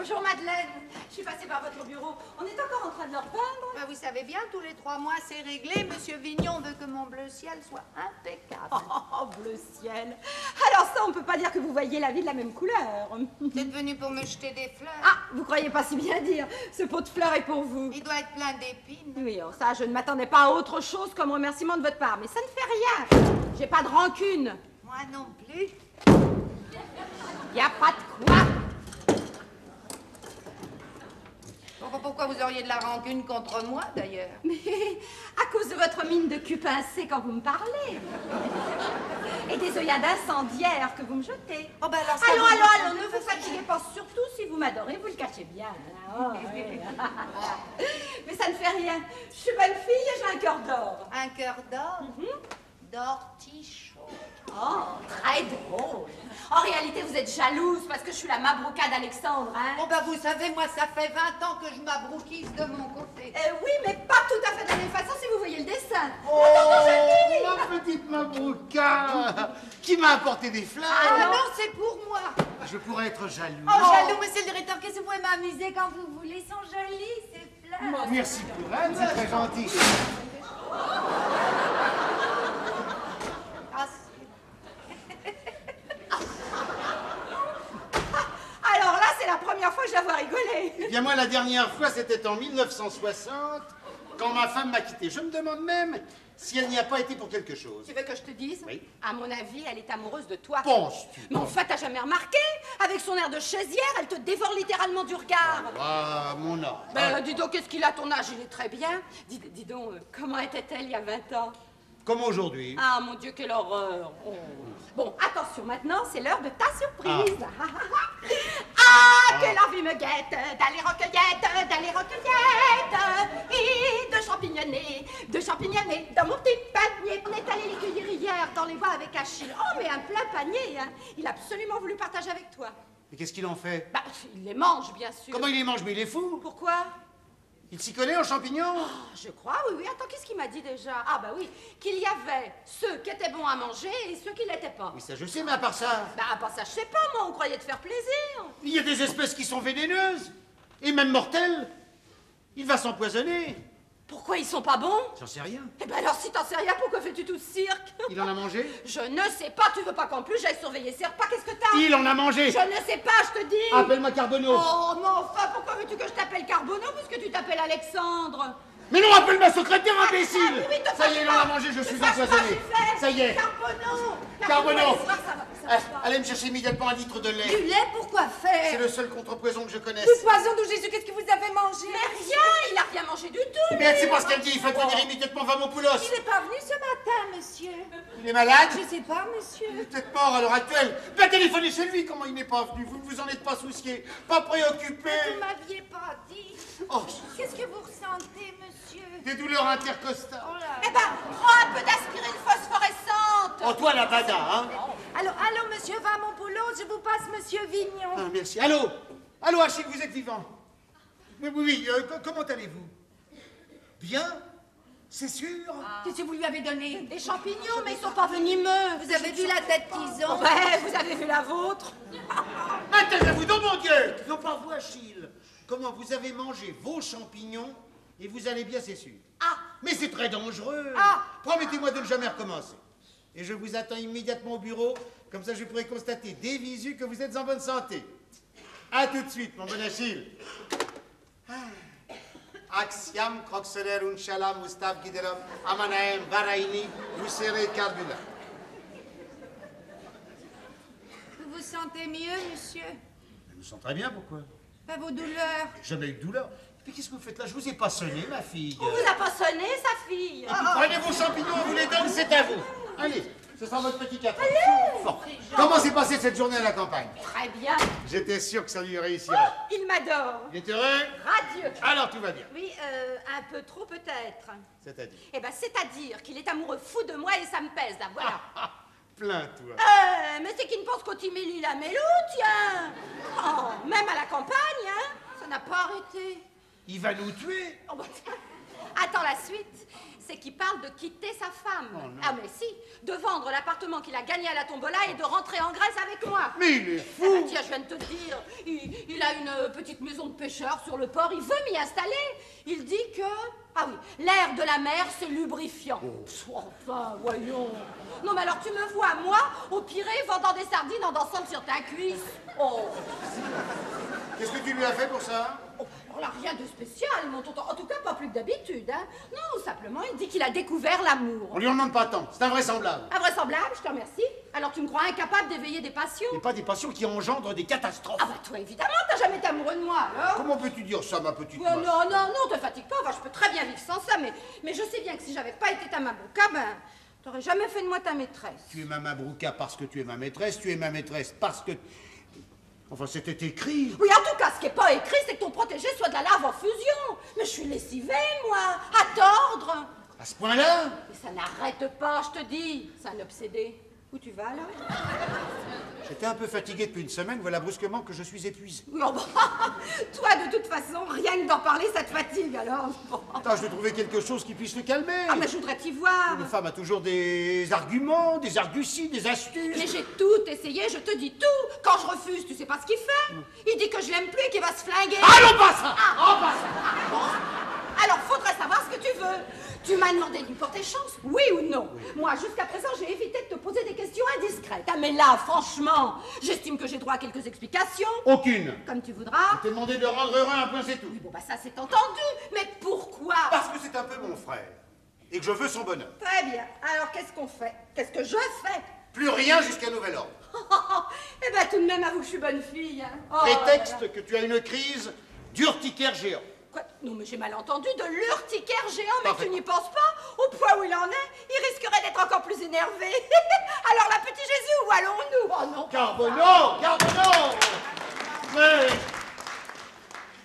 Bonjour Madeleine, je suis passée par votre bureau. On est encore en train de leur peindre. Bah, vous savez bien, tous les 3 mois, c'est réglé. Monsieur Vignon veut que mon bleu ciel soit impeccable. Oh, bleu ciel. Alors ça, on peut pas dire que vous voyez la vie de la même couleur. Vous êtes venu pour me jeter des fleurs. Ah, vous croyez pas si bien dire. Ce pot de fleurs est pour vous. Il doit être plein d'épines. Oui, alors ça, je ne m'attendais pas à autre chose comme remerciement de votre part. Mais ça ne fait rien. J'ai pas de rancune. Moi non plus. Y a pas de quoi. Pourquoi vous auriez de la rancune contre moi, d'ailleurs? Mais à cause de votre mine de cul pincé quand vous me parlez. Et des œillades incendiaires que vous me jetez. Oh, ben alors ça allons, ne vous fatiguez pas. Surtout si vous m'adorez, vous le cachez bien. Oh, ouais. Mais ça ne fait rien. Je suis bonne fille et j'ai un cœur d'or. Un cœur d'or? D'ortichaut. Oh, très drôle. En réalité, vous êtes jalouse parce que je suis la Mabrouka d'Alexandre, hein? Oh, ben vous savez, moi, ça fait 20 ans que je m'abrouquise de mon côté. Oui, mais pas tout à fait de la même façon si vous voyez le dessin. Oh, ma petite Mabrouka, qui m'a apporté des fleurs. Ah non, c'est pour moi. Je pourrais être jaloux. Oh, jaloux, monsieur le directeur, qu'est-ce que vous pouvez m'amuser quand vous voulez? Ils sont jolis, ces fleurs. Merci pour elle, c'est très gentil. Ah, Alors là, c'est la première fois que je la vois rigoler. Eh bien, moi, la dernière fois, c'était en 1960, quand ma femme m'a quitté. Je me demande même si elle n'y a pas été pour quelque chose. Tu veux que je te dise? Oui. À mon avis, elle est amoureuse de toi. Penses-tu? Mais enfin, t'as jamais remarqué? Avec son air de chaisière, elle te dévore littéralement du regard. Ah, mon âge. Ben, dis donc, qu'est-ce qu'il a ton âge? Il est très bien. Dis donc, comment était-elle il y a 20 ans? Comme aujourd'hui. Ah, mon Dieu, quelle horreur. Oh. Bon, attention, maintenant, c'est l'heure de ta surprise. Ah, que l'envie me guette d'aller recueillette et de champignonner dans mon petit panier. On est allé les cueillir hier dans les bois avec Achille. Oh, mais un plein panier, hein. Il a absolument voulu partager avec toi. Mais qu'est-ce qu'il en fait? Bah, il les mange, bien sûr. Comment il les mange? Mais il est fou. Pourquoi? Il s'y connaît en champignons? Je crois, oui. Attends, qu'est-ce qu'il m'a dit déjà? Ah, bah oui, qu'il y avait ceux qui étaient bons à manger et ceux qui l'étaient pas. Oui, ça je sais, mais à part ça... Bah, à part ça, je sais pas, moi, on croyait te faire plaisir. Il y a des espèces qui sont vénéneuses, et même mortelles. Il va s'empoisonner. Pourquoi ils sont pas bons? J'en sais rien. Eh ben alors, si t'en sais rien, pourquoi fais-tu tout ce cirque? Il en a mangé? Je ne sais pas, tu veux pas qu'en plus j'aille surveiller ses repas, qu'est-ce que t'as? Il en a mangé. Je ne sais pas, je te dis. Appelle-moi Carbonneau. Oh, mais enfin, pourquoi veux-tu que je t'appelle Carbonneau puisque tu t'appelles Alexandre? Mais non, appelle ma secrétaire, imbécile. Ah, oui, te Ça y est, fâche il en a pas. mangé, je suis Te fâche pas, empoisonné. j'y fais. Ça y est. Carbonneau. Carbonneau. Allez, ça va pas. Allez me chercher immédiatement un litre de du lait. lait, pourquoi C'est faire? le seul contre-poison que je connaisse. Du poison d'où Jésus, qu'est-ce que vous avez mangé? Mais rien, il a rien mangé du tout. Mais c'est pas ce qu'elle dit, il faut venir immédiatement Vamopoulos. Il n'est pas venu ce matin, monsieur. Il est malade? Je sais pas, monsieur. Il est peut-être mort à l'heure actuelle. Va téléphoner chez lui, comment il n'est pas venu. Vous ne vous en êtes pas soucié, pas préoccupé. Vous m'aviez pas dit. Oh, Qu'est-ce que vous ressentez, monsieur? des douleurs intercostales. Oh là. Eh ben, prends un peu d'aspirine phosphorescente. Oh, toi la bada, hein? Allô, monsieur Vamopoulos, je vous passe monsieur Vignon. Ah, merci. Allô? Allô, Achille, vous êtes vivant? Oui, comment allez-vous? Bien? C'est sûr? Qu'est-ce que vous lui avez donné? Des champignons, mais ils sont pas venimeux. Vous avez vu la tête qu'ils ont? Ouais, vous avez vu la vôtre? Intéressez-vous donc, mon Dieu! Non, pas vous, Achille. Comment vous avez mangé vos champignons et vous allez bien, c'est sûr. Ah! Mais c'est très dangereux. Ah! Promettez-moi de ne jamais recommencer. Et je vous attends immédiatement au bureau, comme ça je pourrai constater des visu que vous êtes en bonne santé. À tout de suite, mon bon Achille. Axiam, Croxeler, Unshala, Moustaphe, Gideram, Amanaem, Varaini, Lucere, Carbula. Vous vous sentez mieux, monsieur? Je me sens très bien, pourquoi? Pas vos douleurs? Jamais eu de douleur. Mais qu'est-ce que vous faites là? Je vous ai pas sonné, ma fille. On vous a pas sonné, sa fille? Prenez vos champignons, on vous les donne, c'est à vous. Allez, ce sera votre petit café. Allez! Bon. Comment s'est passée cette journée à la campagne? Très bien. J'étais sûr que ça lui réussirait. Il m'adore. Il est heureux? Radieux. Alors tout va bien. Oui, un peu trop peut-être. C'est-à-dire? Eh ben, c'est-à-dire qu'il est amoureux fou de moi et ça me pèse, là, voilà. Plains-toi. Mais c'est qu'il ne pense qu'au Timélie la Mélou, tiens. Oh, même à la campagne, hein. Ça n'a pas arrêté. Il va nous tuer. Oh, bah, tiens. Attends la suite. c'est qu'il parle de quitter sa femme. Oh, non. Ah, mais si, de vendre l'appartement qu'il a gagné à la tombola et de rentrer en Grèce avec moi. Mais il est fou. Eh ben, tiens, je viens de te le dire, il a une petite maison de pêcheur sur le port, il veut m'y installer. Il dit que... Ah oui, l'air de la mer, c'est lubrifiant. Enfin, voyons. Non, mais alors tu me vois, moi, au Pirée, vendant des sardines en dansant sur ta cuisse. Oh. Qu'est-ce que tu lui as fait pour ça? Oh, alors là, rien de spécial, mon tonton. En tout cas, pas plus que d'habitude, hein. Non, simplement, il dit qu'il a découvert l'amour. On lui en demande pas tant, c'est invraisemblable. Invraisemblable, je te remercie. Alors tu me crois incapable d'éveiller des passions? Et pas des passions qui engendrent des catastrophes. Ah bah toi, évidemment, t'as jamais été amoureux de moi, alors. Comment peux-tu dire ça, ma petite Non, moche? non, te fatigue pas, enfin, je peux très bien vivre sans ça, mais je sais bien que si j'avais pas été ta mabouka, ben, t'aurais jamais fait de moi ta maîtresse. Tu es ma mabrouka parce que tu es ma maîtresse, tu es ma maîtresse parce que... Enfin, c'était écrit. Oui, en tout cas, ce qui est pas écrit, c'est que ton protégé soit de la lave en fusion. Mais je suis lessivée, moi, à tordre. À ce point-là? Mais ça n'arrête pas, je te dis. C'est un obsédé. Où tu vas, là? J'étais un peu fatigué depuis une semaine, voilà brusquement que je suis épuisé. Oui, oh, bah, toi, de toute façon, rien que d'en parler, ça te fatigue, alors. Bon. Tâche de trouver quelque chose qui puisse le calmer. Ah, mais je voudrais t'y voir. Une femme a toujours des arguments, des arguties, des astuces. Mais j'ai tout essayé, je te dis tout. Quand je refuse, tu sais pas ce qu'il fait? Il dit que je l'aime plus et qu'il va se flinguer. Allons pas ça. Bon. Alors, faudrait savoir ce que tu veux. Tu m'as demandé de lui porter chance, oui ou non? Moi, jusqu'à présent, j'ai évité de te poser des questions indiscrètes. Ah, mais là, franchement, j'estime que j'ai droit à quelques explications. Aucune. Comme tu voudras. Je t'ai demandé de rendre heureux un point, c'est tout. Oui, bon, bah ça, c'est entendu. Mais pourquoi? Parce que c'est un peu mon frère. Et que je veux son bonheur. Très bien. Alors, qu'est-ce qu'on fait? Qu'est-ce que je fais? Plus rien jusqu'à nouvel ordre. Eh ben, tout de même, avoue que je suis bonne fille. Hein. Oh, Prétexte là, là. que tu as une crise d'urticaire géant. Quoi? Non, mais j'ai mal entendu, de l'urticaire géant, mais Parfait. tu n'y penses pas? Au point où il en est, il risquerait d'être encore plus énervé. Alors là, petit Jésus, où allons-nous? Oh non. Carbonneau! Carbonneau! Mais...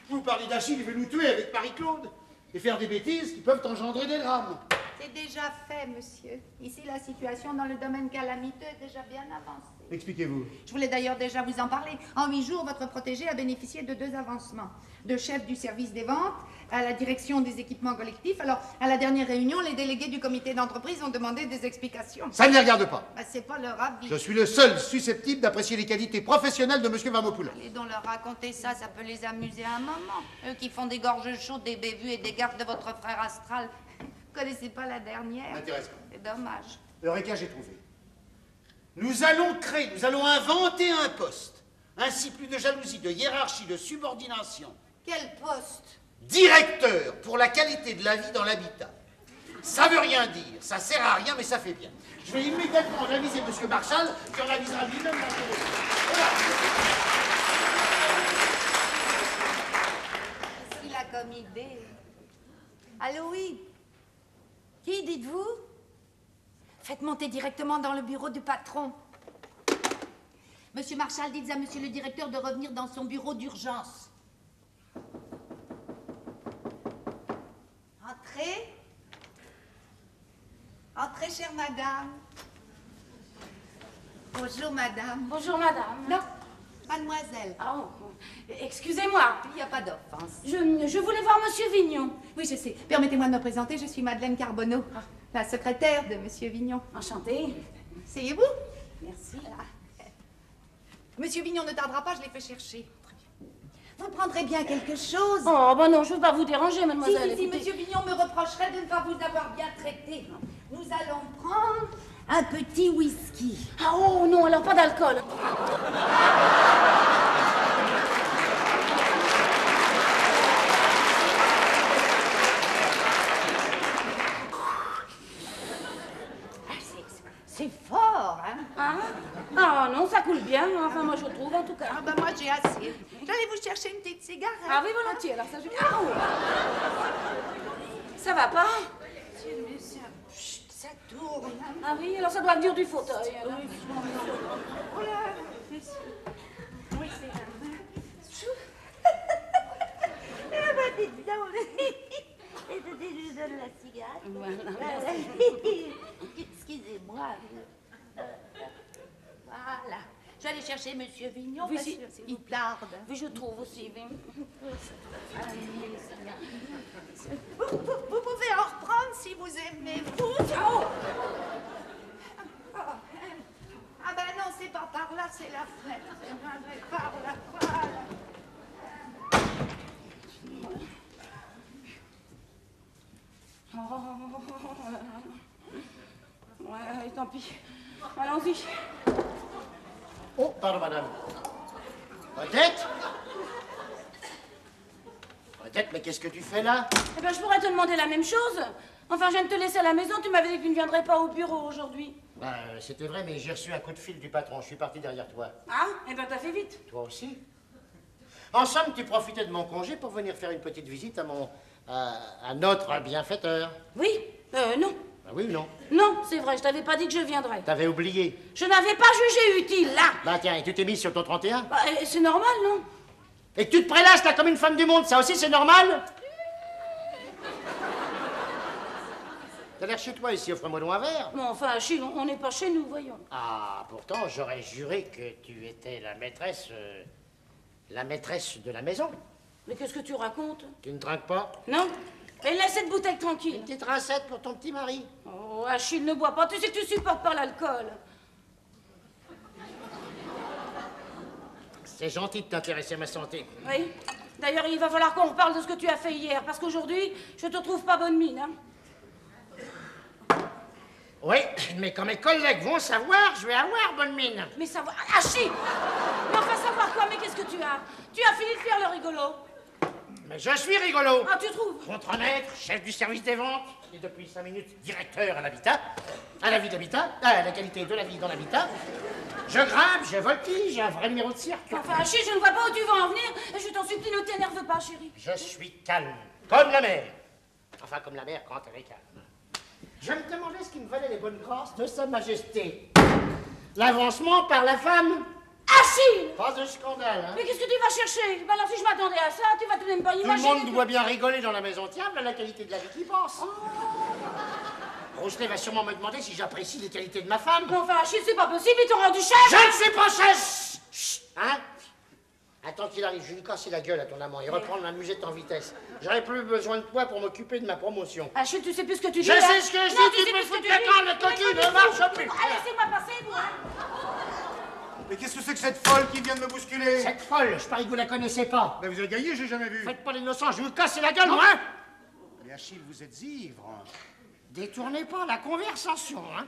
Vous parlez d'Achille, il veut nous tuer avec Marie-Claude et faire des bêtises qui peuvent engendrer des drames. C'est déjà fait, monsieur. Ici, la situation dans le domaine calamiteux est déjà bien avancée. Expliquez-vous. Je voulais d'ailleurs déjà vous en parler. En 8 jours, votre protégé a bénéficié de 2 avancements. De chef du service des ventes à la direction des équipements collectifs. Alors, à la dernière réunion, les délégués du comité d'entreprise ont demandé des explications. Ça ne les regarde pas. Bah, c'est pas leur avis. Je suis le seul susceptible d'apprécier les qualités professionnelles de M. Vamopoulos. Allez donc leur raconter ça, ça peut les amuser un moment. Eux qui font des gorges chaudes, des bévues et des gardes de votre frère astral. Vous connaissez pas la dernière? M'intéresse pas. C'est dommage. Eureka, j'ai trouvé. Nous allons inventer un poste. Ainsi, plus de jalousie, de hiérarchie, de subordination. Quel poste? Directeur pour la qualité de la vie dans l'habitat. Ça veut rien dire, ça sert à rien, mais ça fait bien. Je vais immédiatement réviser M. Marshall, qui en avisera lui-même dans le... Qu'est-ce qu'il a comme idée? Allô, oui? Qui dites-vous? Faites monter directement dans le bureau du patron. Monsieur Marshall, dites à monsieur le directeur de revenir dans son bureau d'urgence. Entrez. Entrez, chère madame. Bonjour, madame. Bonjour madame. Non, mademoiselle. Ah, oh, excusez-moi. Il n'y a pas d'offense. Je voulais voir monsieur Vignon. Oui, je sais. Permettez-moi de me présenter, je suis Madeleine Carbonneau, la secrétaire de monsieur Vignon. Enchantée. Asseyez-vous. Merci. Monsieur Vignon ne tardera pas, je l'ai fait chercher. Vous prendrez bien quelque chose? Oh, ben non, je ne veux pas vous déranger, mademoiselle. Si, Écoutez. monsieur Vignon me reprocherait de ne pas vous avoir bien traité. Nous allons prendre un petit whisky. Ah, oh non, alors pas d'alcool. C'est fort, hein? Ah, ah non, ça coule bien. Enfin, moi, je trouve, en tout cas. Ah ben moi j'ai assez. J'allais vous chercher une petite cigarette. Ah oui, volontiers. Alors ça, je... Ah, oh. Ça va pas? Monsieur, chut, ça tourne. Ah oui, alors ça doit venir du fauteuil. Alors. Oh là, monsieur. Oui, c'est un... Eh ben, dites donc. Je donne la cigarette. Voilà. Excusez-moi. Voilà. Je vais aller chercher monsieur Vignon, Oui, parce si. que il tarde. Oui, je trouve aussi. Oui. Vous pouvez en reprendre si vous aimez. tant pis. Allons-y. Oh, pardon, madame. Odette? Odette, mais qu'est-ce que tu fais là? Eh ben, je pourrais te demander la même chose. Enfin, je viens de te laisser à la maison, tu m'avais dit que tu ne viendrais pas au bureau aujourd'hui. Bah, c'était vrai, mais j'ai reçu un coup de fil du patron. Je suis parti derrière toi. Ah, eh ben, t'as fait vite. Toi aussi? En somme, tu profitais de mon congé pour venir faire une petite visite à notre bienfaiteur. Oui, non. Bah oui ou non? Non, c'est vrai, je t'avais pas dit que je viendrais. T'avais oublié. Je n'avais pas jugé utile, là. Bah tiens, et tu t'es mis sur ton 31? Bah, c'est normal, non? Et que tu te prélasses là comme une femme du monde, ça aussi c'est normal? T'as l'air chez toi ici, offre-moi donc un verre. Bon, enfin, Achille, on n'est pas chez nous, voyons. Ah, pourtant, j'aurais juré que tu étais la maîtresse de la maison. Mais qu'est-ce que tu racontes? Tu ne trinques pas? Non? Et laisse cette bouteille Une tranquille. petite rincette pour ton petit mari. Oh, Achille, ne bois pas. Tu sais que tu supportes pas l'alcool. C'est gentil de t'intéresser à ma santé. Oui. D'ailleurs, il va falloir qu'on reparle de ce que tu as fait hier, parce qu'aujourd'hui, je te trouve pas bonne mine, hein. Oui, mais quand mes collègues vont savoir, je vais avoir bonne mine. Mais savoir... Achille! Mais enfin, savoir quoi? Mais qu'est-ce que tu as? Tu as fini de faire le rigolo. Mais je suis rigolo. Ah, tu trouves? Contre-maître, chef du service des ventes, et depuis 5 minutes, directeur à l'habitat, à la vie d'habitat, à la qualité de la vie dans l'habitat. Je grimpe, je voltige, j'ai un vrai numéro de cirque. Enfin, Achille, je ne vois pas où tu veux en venir, et je t'en supplie, ne t'énerve pas, chérie. Je suis calme, comme la mer. Enfin, comme la mer quand elle est calme. Je me demandais ce qui me valait les bonnes grâces de Sa Majesté. L'avancement par la femme. Achille! Pas de scandale, hein. Mais qu'est-ce que tu vas chercher? Ben alors, si je m'attendais à ça, tu vas tout de même pas Tout le imaginer. monde doit bien rigoler dans la maison. Tiens, voilà la qualité de la vie qui pense. Rochelet va sûrement me demander si j'apprécie les qualités de ma femme. Mais enfin, Achille, c'est pas possible, ils t'ont rendu chef! Je ne suis pas chef. Chut, hein? Attends qu'il arrive, je vais lui casser la gueule à ton amant et reprendre ma musette en vitesse. J'aurais plus besoin de toi pour m'occuper de ma promotion. Achille, tu sais plus ce que tu dis. Je là. sais ce que je Non, dis, tu sais me plus ce fous que de tu la dis. grande, le coquille ne marche plus. Ah, laissez-moi passer, moi. Mais qu'est-ce que c'est que cette folle qui vient de me bousculer? Cette folle, je parie que vous la connaissez pas. Ben, vous avez gagné, j'ai jamais vu. Faites pas l'innocent, je vais vous casser la gueule, moi. Mais Achille, vous êtes ivre. Détournez pas la conversation, hein.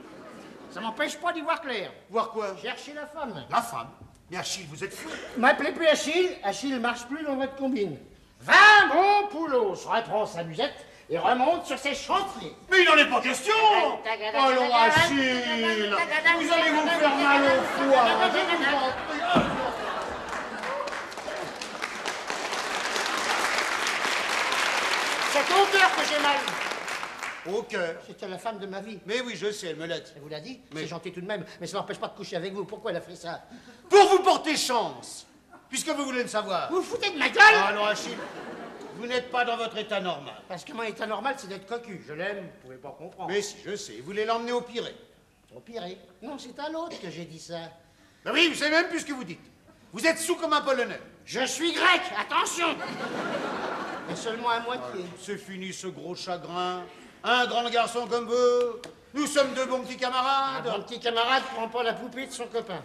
Ça m'empêche pas d'y voir clair. Voir quoi? Cherchez la femme. La femme. Mais Achille, vous êtes fou. M'appelez plus Achille, Achille marche plus dans votre combine. Va, mon poulot, reprend sa musette et remonte sur ses chantiers. Mais il n'en est pas question. Allons, Achille. Vous allez vous faire mal au foie. Je vous en prie. C'est au cœur que j'ai mal. Au cœur. C'était la femme de ma vie. Mais oui, je sais, elle me l'a dit. Elle vous l'a dit? Mais- C'est gentil tout de même, mais ça n'empêche pas de coucher avec vous. Pourquoi elle a fait ça? Pour vous porter chance. Puisque vous voulez le savoir. Vous vous foutez de ma gueule? Ah non, Achille. Vous n'êtes pas dans votre état normal. Parce que mon état normal, c'est d'être cocu. Je l'aime, vous pouvez pas comprendre. Mais si, je sais. Vous voulez l'emmener au Pirée. Au pire, non, c'est à l'autre que j'ai dit ça. Ben oui, vous savez même plus ce que vous dites. Vous êtes sous comme un Polonais. Je suis grec, attention! Mais seulement à moitié. C'est fini ce gros chagrin. Un grand garçon comme vous. Nous sommes deux bons petits Un camarades. bon petit camarade prend pas la poupée de son copain.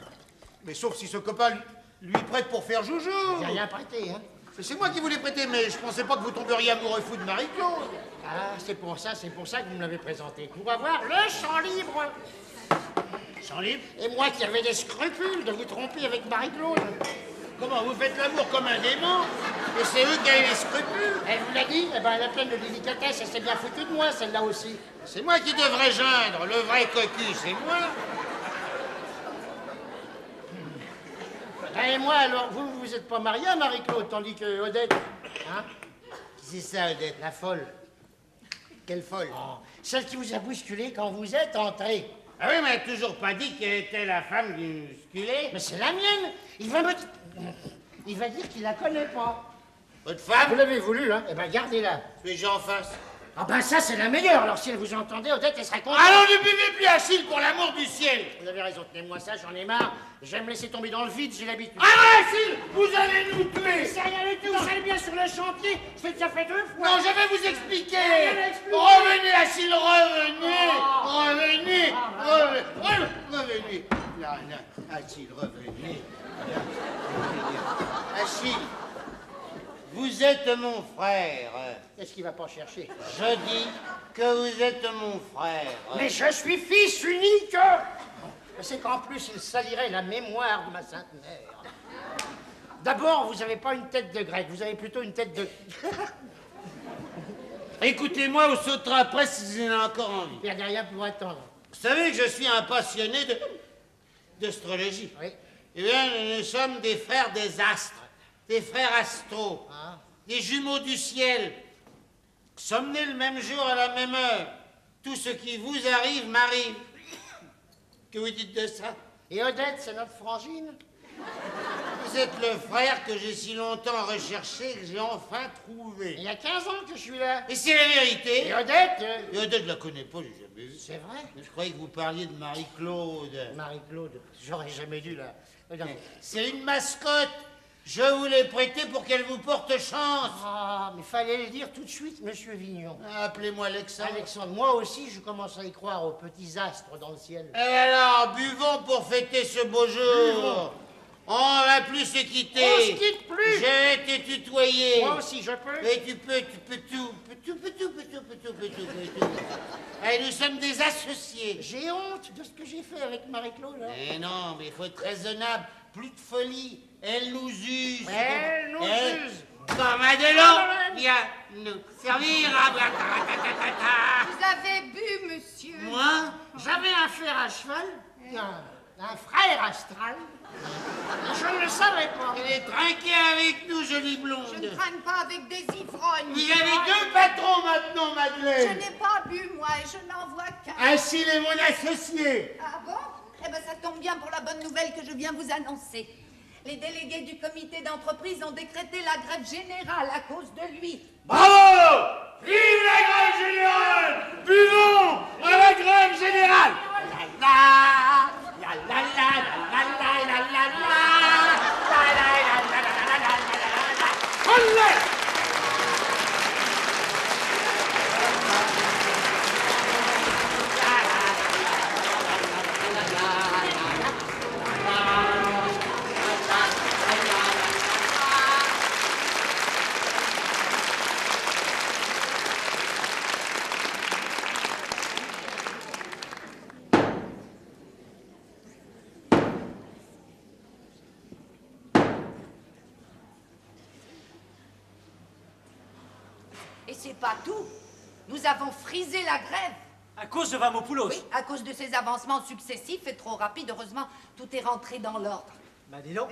Mais sauf si ce copain lui prête pour faire joujou. J'ai rien prêté, hein. C'est moi qui vous l'ai prêté, mais je pensais pas que vous tomberiez amoureux fou de Marie-Claude. Ah, c'est pour ça que vous me l'avez présenté. Pour avoir le champ libre. Champ libre. Et moi qui avais des scrupules de vous tromper avec Marie-Claude. Comment, vous faites l'amour comme un démon? Et c'est eux qui avaient les scrupules. Elle vous l'a dit? Eh ben, elle a pleine de délicatesse. Elle s'est bien foutue de moi, celle-là aussi. C'est moi qui devrais geindre. Le vrai cocu, c'est moi. Et moi, alors, vous êtes pas marié à Marie-Claude, tandis que Odette... Hein? C'est ça, Odette. La folle. Quelle folle. Oh, celle qui vous a bousculé quand vous êtes entré. Ah oui, mais elle n'a toujours pas dit qu'elle était la femme du sculé. Mais c'est la mienne. Il va dire qu'il la connaît pas. Votre Vous femme? l'avez voulu, hein? Eh ben, gardez-la. Suis-je en face? Ah ben, ça, c'est la meilleure. Alors, si elle vous entendait, Odette, elle serait contente. Allons, ne buvez plus, Achille, pour l'amour du ciel. Vous avez raison, tenez-moi ça, j'en ai marre. Je vais me laisser tomber dans le vide, j'ai l'habitude. Ah, Achille, vous allez nous tuer. C'est rien du tout, j'allais bien sur le chantier. Je l'ai déjà fait 2 fois. Non, je vais vous expliquer. Rien à expliquer. Revenez, Achille, revenez. Revenez. Revenez. Là, Achille, revenez. Achille, Vous êtes mon frère. Qu'est-ce qu'il va pas chercher? Je dis que vous êtes mon frère. Mais je suis fils unique. C'est qu'en plus, il salirait la mémoire de ma sainte mère. D'abord, vous n'avez pas une tête de grec, vous avez plutôt une tête de... Écoutez-moi, vous sauterez après si vous en avez encore envie. Il n'y a rien pour attendre. Vous savez que je suis un passionné d'astrologie. Oui. Eh bien, nous sommes des frères des astres, des frères astraux, Ah. des jumeaux du ciel. Nous sommes nés le même jour à la même heure. Tout ce qui vous arrive m'arrive. Que vous dites de ça? Et Odette, c'est notre frangine? Vous êtes le frère que j'ai si longtemps recherché que j'ai enfin trouvé. Il y a 15 ans que je suis là. Et c'est la vérité. Et Odette? Et Odette, je la connais pas, j'ai jamais vu. C'est vrai? Je croyais que vous parliez de Marie-Claude. Marie-Claude, j'aurais jamais dû la... Regarde. C'est une mascotte. Je vous l'ai prêtée pour qu'elle vous porte chance. Ah, mais fallait le dire tout de suite, monsieur Vignon. Appelez-moi Alexandre. Alexandre, moi aussi, je commence à y croire aux petits astres dans le ciel. Et alors, buvons pour fêter ce beau jour. Buvons. On va plus se quitter. On se quitte plus. Je vais te tutoyer. Moi aussi, je peux. Et tu peux tout. Allez, nous sommes des associés. J'ai honte de ce que j'ai fait avec Marie-Claude. Hein. Mais non, mais il faut être raisonnable. Plus de folie. Elle nous use. Elle nous use. Comme Adelon vient nous servir. Vous avez bu, monsieur. Moi, J'avais un fer à cheval, un frère astral. Je ne le savais pas. elle est trinquée avec nous, jolie blonde. Je ne traîne pas avec des ivrognes. Vous avez deux patrons maintenant, Je Madeleine. n'ai pas bu, moi, et je n'en vois qu'un. Ainsi est mon associé. Ah bon? Eh bien, ça tombe bien pour la bonne nouvelle que je viens vous annoncer. Les délégués du comité d'entreprise ont décrété la grève générale à cause de lui. Bravo! Vive la grève générale! Buvons à la grève générale! Et c'est pas tout. Nous avons frisé la grève. À cause de Vamopoulos. Oui, à cause de ces avancements successifs et trop rapides, heureusement, tout est rentré dans l'ordre. Bah dis donc,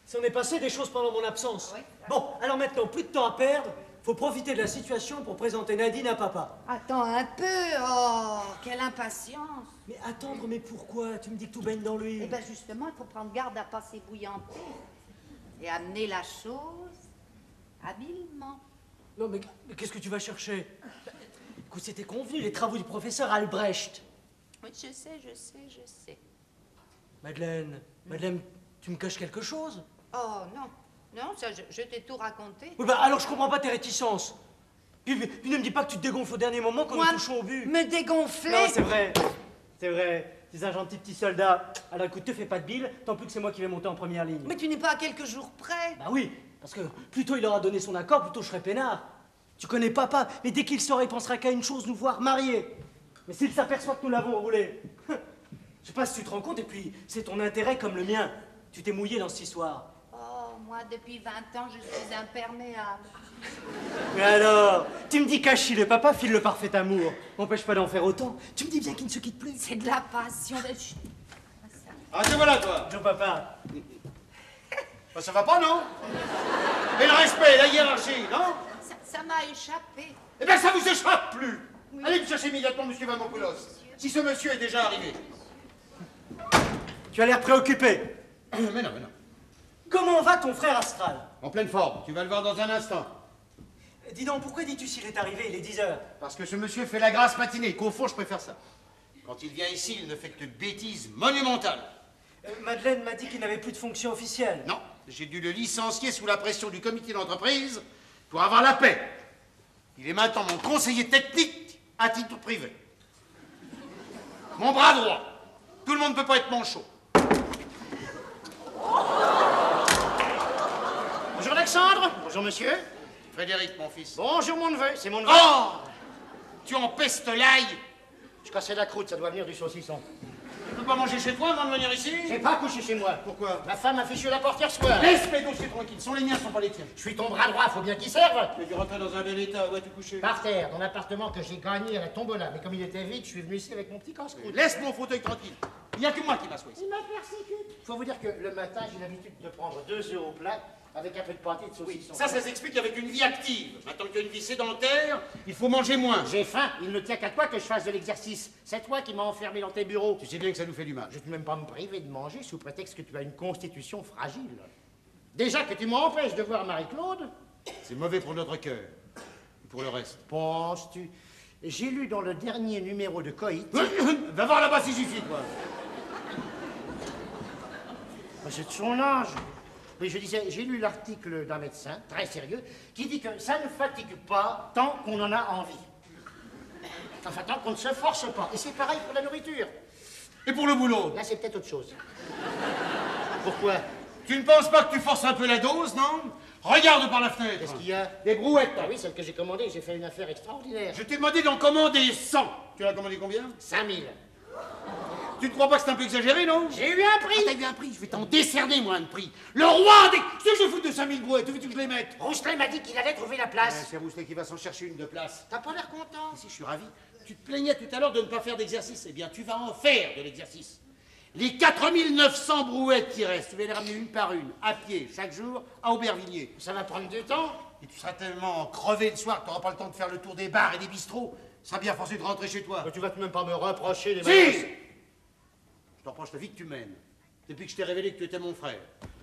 s'en est passé des choses pendant mon absence. Oui. Bon, alors maintenant, plus de temps à perdre. Faut profiter de la situation pour présenter Nadine à papa. Attends un peu. Oh, quelle impatience. Mais attendre, mais pourquoi? Tu me dis que tout baigne dans Eh l'huile. bien, justement, il faut prendre garde à pas s'ébouillanter et amener la chose habilement. Non, mais qu'est-ce que tu vas chercher? Bah, écoute, c'était convenu, les travaux du professeur Albrecht. Oui, je sais. Madeleine, tu me caches quelque chose? Oh, non. Non, ça, je t'ai tout raconté. Oui, bah alors je comprends pas tes réticences. Puis ne me dis pas que tu te dégonfles au dernier moment quand Moi, nous touchons au but. me dégonfler. Non, c'est vrai. C'est vrai. C'est un gentil petit soldat. Alors écoute, te fais pas de bile, tant plus que c'est moi qui vais monter en première ligne. Mais tu n'es pas à quelques jours près. Bah oui, parce que plus tôt il aura donné son accord, plus tôt je serai peinard. Tu connais papa, mais dès qu'il saura, il pensera qu'à une chose, nous voir mariés. Mais s'il s'aperçoit que nous l'avons roulé, je sais pas si tu te rends compte, et puis c'est ton intérêt comme le mien. Tu t'es mouillé dans cette histoire. Oh, moi, depuis 20 ans, je suis imperméable. Mais alors, tu me dis qu'Achille et papa filent le parfait amour. M'empêche pas d'en faire autant. Tu me dis bien qu'ils ne se quittent plus. C'est de la passion. Chut. Ah, te voilà, toi. Jean papa. Bah, ça va pas, non? Et le respect, la hiérarchie, non? Ça m'a échappé. Eh bien, ça vous échappe plus. Allez me chercher immédiatement monsieur Vamopoulos. Si ce monsieur est déjà arrivé. Tu as l'air préoccupé. Mais non. Comment va ton frère astral? En pleine forme, tu vas le voir dans un instant. Dis donc, pourquoi dis-tu s'il est arrivé, il est 10 heures? Parce que ce monsieur fait la grasse matinée, qu'au fond, je préfère ça. Quand il vient ici, il ne fait que de bêtises monumentales. Madeleine m'a dit qu'il n'avait plus de fonction officielle. Non, j'ai dû le licencier sous la pression du comité d'entreprise pour avoir la paix. Il est maintenant mon conseiller technique à titre privé. Mon bras droit. Tout le monde ne peut pas être manchot. Bonjour Alexandre. Bonjour monsieur. Frédéric, mon fils. Bonjour, mon neveu, c'est mon neveu. Oh! Tu empestes l'ail. Je cassais la croûte, ça doit venir du saucisson. Tu peux pas manger chez toi avant de venir ici? J'ai pas couché chez moi. Pourquoi? Ma femme a fichu la portière ce soir. Laisse mes dossiers tranquilles, sont les miens, sont pas les tiens. Je suis ton bras droit, faut bien qu'il serve. Tu as dû rentrer dans un bel état, où as-tu couché? Par terre, dans l'appartement que j'ai gagné à la tombola. Mais comme il était vide, je suis venu ici avec mon petit casse-croûte. Laisse mon fauteuil tranquille. Il n'y a que moi qui m'assois ici. Il me persécute. Faut vous dire que le matin, j'ai l'habitude de prendre 2 œufs au plat avec un peu de pâté de saucisson. Ça s'explique avec une vie active. Maintenant que tu as une vie sédentaire, il faut manger moins. J'ai faim, il ne tient qu'à toi que je fasse de l'exercice. C'est toi qui m'as enfermé dans tes bureaux. Tu sais bien que ça nous fait du mal. Je ne peux même pas me priver de manger sous prétexte que tu as une constitution fragile. Déjà que tu m'empêches de voir Marie-Claude. C'est mauvais pour notre cœur. Et pour le reste. Penses-tu? J'ai lu dans le dernier numéro de Coït. Va voir là-bas si suffit, toi. C'est de son âge. Oui, je disais, j'ai lu l'article d'un médecin, très sérieux, qui dit que ça ne fatigue pas tant qu'on en a envie. Enfin, tant qu'on ne se force pas. Et c'est pareil pour la nourriture. Et pour le boulot? Là, c'est peut-être autre chose. Pourquoi? Tu ne penses pas que tu forces un peu la dose, non? Regarde par la fenêtre. Qu'est-ce qu'il y a? Des brouettes. Ah oui, celle que j'ai commandée, j'ai fait une affaire extraordinaire. Je t'ai demandé d'en commander 100. Tu en as commandé combien? 5000. Tu ne crois pas que c'est un peu exagéré, non? J'ai eu un prix. Ah, t'as eu un prix? Je vais t'en décerner, moi, un prix. Le roi des... Tu sais que je fous de 5000 brouettes, où veux-tu que je les mette? Rousselet m'a dit qu'il allait trouver la place. C'est Rousselet qui va s'en chercher une de place. T'as pas l'air content? Si, je suis ravi. Tu te plaignais tout à l'heure de ne pas faire d'exercice. Eh bien, tu vas en faire de l'exercice. Les 4900 brouettes qui restent, tu vas les ramener une par une, à pied, chaque jour, à Aubervilliers. Ça va prendre du temps. Et tu seras tellement crevé le soir que tu n'auras pas le temps de faire le tour des bars et des bistrots. Tu seras bien forcé de rentrer chez toi. Mais tu vas même pas me reprocher les Si! Je te reproche la vie que tu mènes. Depuis que je t'ai révélé que tu étais mon frère.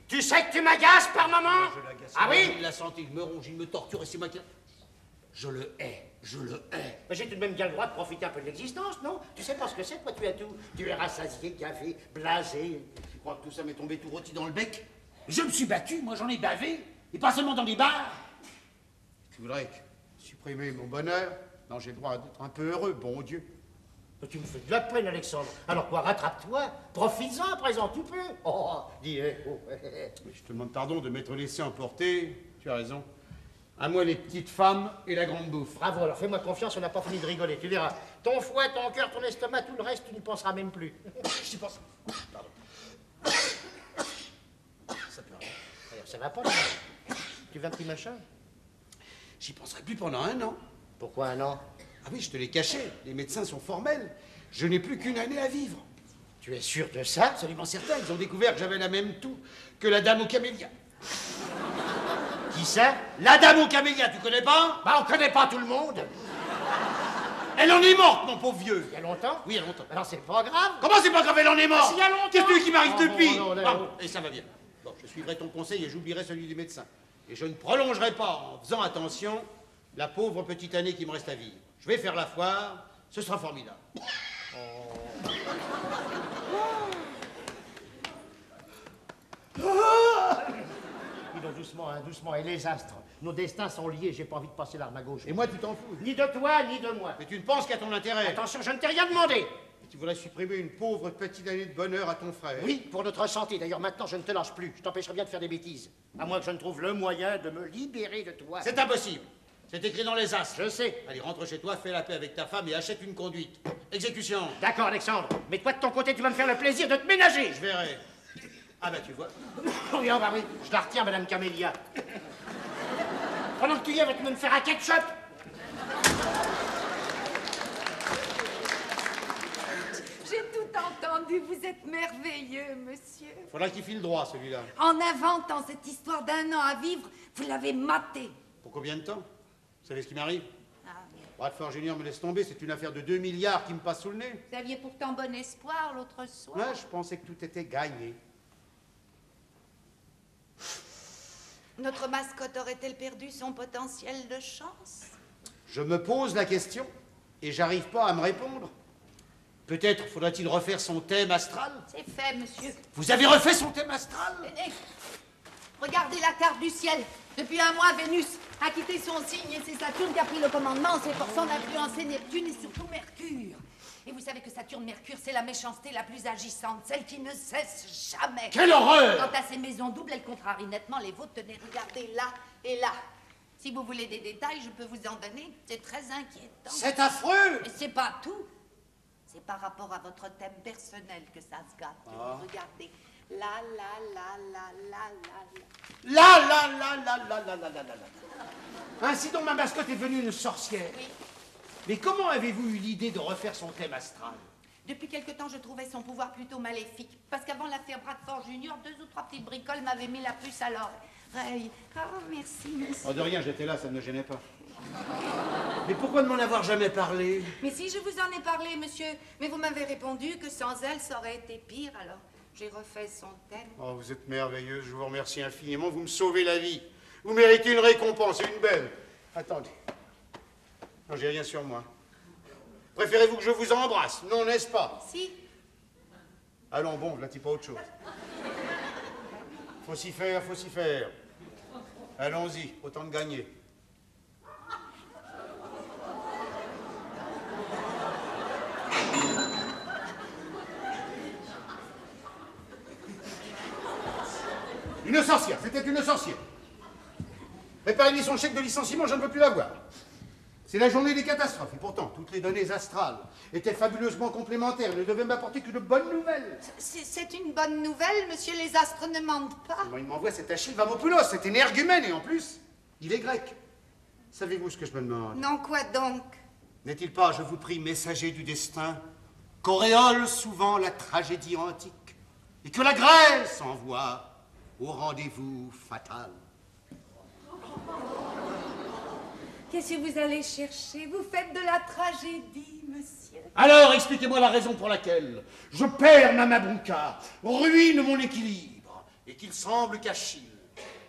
Tu sais que tu m'agaces par moment? Je l'agace. Ah oui? Il l'a senti, il me ronge, il me torture et c'est moi qui... Je le hais, je le hais. Mais j'ai tout de même bien le droit de profiter un peu de l'existence, non? Tu sais pas ce que c'est, toi, tu as tout. Tu es rassasié, gavé, blasé. Tu crois que tout ça m'est tombé tout rôti dans le bec? Je me suis battu, moi j'en ai bavé. Et pas seulement dans les bars. Tu voudrais supprimer mon bonheur? Non, j'ai le droit d'être un peu heureux, bon Dieu. Mais tu me fais de la peine, Alexandre. Alors quoi, rattrape-toi. Profites-en à présent, tu peux. Oh, dis, Je te demande pardon de m'être laissé emporter. Tu as raison. À moi les petites femmes et la grande bouffe. Bravo, alors fais-moi confiance, on n'a pas fini de rigoler, tu verras. Ton foie, ton cœur, ton estomac, tout le reste, tu n'y penseras même plus. J'y pense. Pardon. Ça peut rien. Alors, ça va pas, là. Tu veux un petit machin? J'y penserai plus pendant 1 an. Pourquoi un an? Ah oui, je te l'ai caché. Les médecins sont formels. Je n'ai plus qu'une année à vivre. Tu es sûr de ça? Absolument certain. Ils ont découvert que j'avais la même toux que la dame aux camélias. Qui ça? La dame aux camélias, tu connais pas? Bah, on connaît pas tout le monde. Elle en est morte, mon pauvre vieux. Il y a longtemps? Oui, il y a longtemps. Alors, c'est pas grave. Comment c'est pas grave, elle en est morte? Il y a longtemps. Qu'est-ce que qui m'arrive Oh, depuis? non, non, Ah, non. et ça va bien. Bon, je suivrai ton conseil et j'oublierai celui du médecin. Et je ne prolongerai pas, en faisant attention, la pauvre petite année qui me reste à vivre. Je vais faire la foire, ce sera formidable. Dis donc doucement, hein, doucement. Et les astres, nos destins sont liés, j'ai pas envie de passer l'arme à gauche. Et moi, tu t'en fous. Ni de toi, ni de moi. Mais tu ne penses qu'à ton intérêt. Attention, je ne t'ai rien demandé. Et tu voudrais supprimer une pauvre petite année de bonheur à ton frère. Oui, pour notre santé. D'ailleurs, maintenant, je ne te lâche plus. Je t'empêcherai bien de faire des bêtises. À moins que je ne trouve le moyen de me libérer de toi. C'est impossible. C'est écrit dans les astres. Je sais. Allez, rentre chez toi, fais la paix avec ta femme et achète une conduite. Exécution. D'accord, Alexandre. Mais toi, de ton côté, tu vas me faire le plaisir de te ménager. Je verrai. Ah bah tu vois. Oui, oh, bah oui. Je la retiens, Madame Camélia. Pendant que tu y es, vas-tu me faire un ketchup? J'ai tout entendu, vous êtes merveilleux, monsieur. Faudra qu'il file droit, celui-là. En inventant cette histoire d'1 an à vivre, vous l'avez maté. Pour combien de temps? Vous savez ce qui m'arrive? Ah, oui. Bradford Junior me laisse tomber, c'est une affaire de 2 milliards qui me passe sous le nez. Vous aviez pourtant bon espoir l'autre soir. Ouais, je pensais que tout était gagné. Notre mascotte aurait-elle perdu son potentiel de chance? Je me pose la question et j'arrive pas à me répondre. Peut-être faudra-t-il refaire son thème astral? C'est fait, monsieur. Vous avez refait son thème astral? Tenez, regardez la carte du ciel. Depuis 1 mois, Vénus a quitté son signe et c'est Saturne qui a pris le commandement en s'efforçant d'influencer Neptune et surtout Mercure. Et vous savez que Saturne-Mercure, c'est la méchanceté la plus agissante, celle qui ne cesse jamais. Quelle horreur! Quant à ces maisons doubles, elles contrarient nettement les vôtres. Tenez, regardez là et là. Si vous voulez des détails, je peux vous en donner. C'est très inquiétant. C'est affreux. Mais c'est pas tout. C'est par rapport à votre thème personnel que ça se gâte. Regardez. La. Ainsi donc ma mascotte est devenue une sorcière. Oui. Mais comment avez-vous eu l'idée de refaire son thème astral? Depuis quelque temps, je trouvais son pouvoir plutôt maléfique. Parce qu'avant l'affaire Bradford Junior, 2 ou 3 petites bricoles m'avaient mis la puce à l'oreille. Oh, merci. Oh, de rien, j'étais là, ça ne me gênait pas. Mais pourquoi ne m'en avoir jamais parlé? Mais si, je vous en ai parlé, monsieur. Mais vous m'avez répondu que sans elle, ça aurait été pire, alors j'ai refait son thème. Oh, vous êtes merveilleuse, je vous remercie infiniment, vous me sauvez la vie. Vous méritez une récompense, et une belle. Attendez. Non, j'ai rien sur moi. Préférez-vous que je vous embrasse? Non, n'est-ce pas? Si. Allons, bon, là, pas autre chose. Faut s'y faire, faut s'y faire. Allons-y, autant de gagner. Une sorcière, c'était une sorcière. Préparez-lui son chèque de licenciement, je ne veux plus l'avoir. C'est la journée des catastrophes, et pourtant, toutes les données astrales étaient fabuleusement complémentaires, ne devaient m'apporter qu'une bonne nouvelle. C'est une bonne nouvelle, monsieur, les astres ne mentent pas. Moi, il m'envoie cet Achille Vamopoulos, cet énergumène, et en plus, il est grec. Savez-vous ce que je me demande? Non, quoi donc? N'est-il pas, je vous prie, messager du destin, qu'auréole souvent la tragédie antique, et que la Grèce envoie au rendez-vous fatal? Qu'est-ce que vous allez chercher? Vous faites de la tragédie, monsieur. Alors, expliquez-moi la raison pour laquelle je perds ma Mabrouka, ruine mon équilibre, et qu'il semble qu'Achille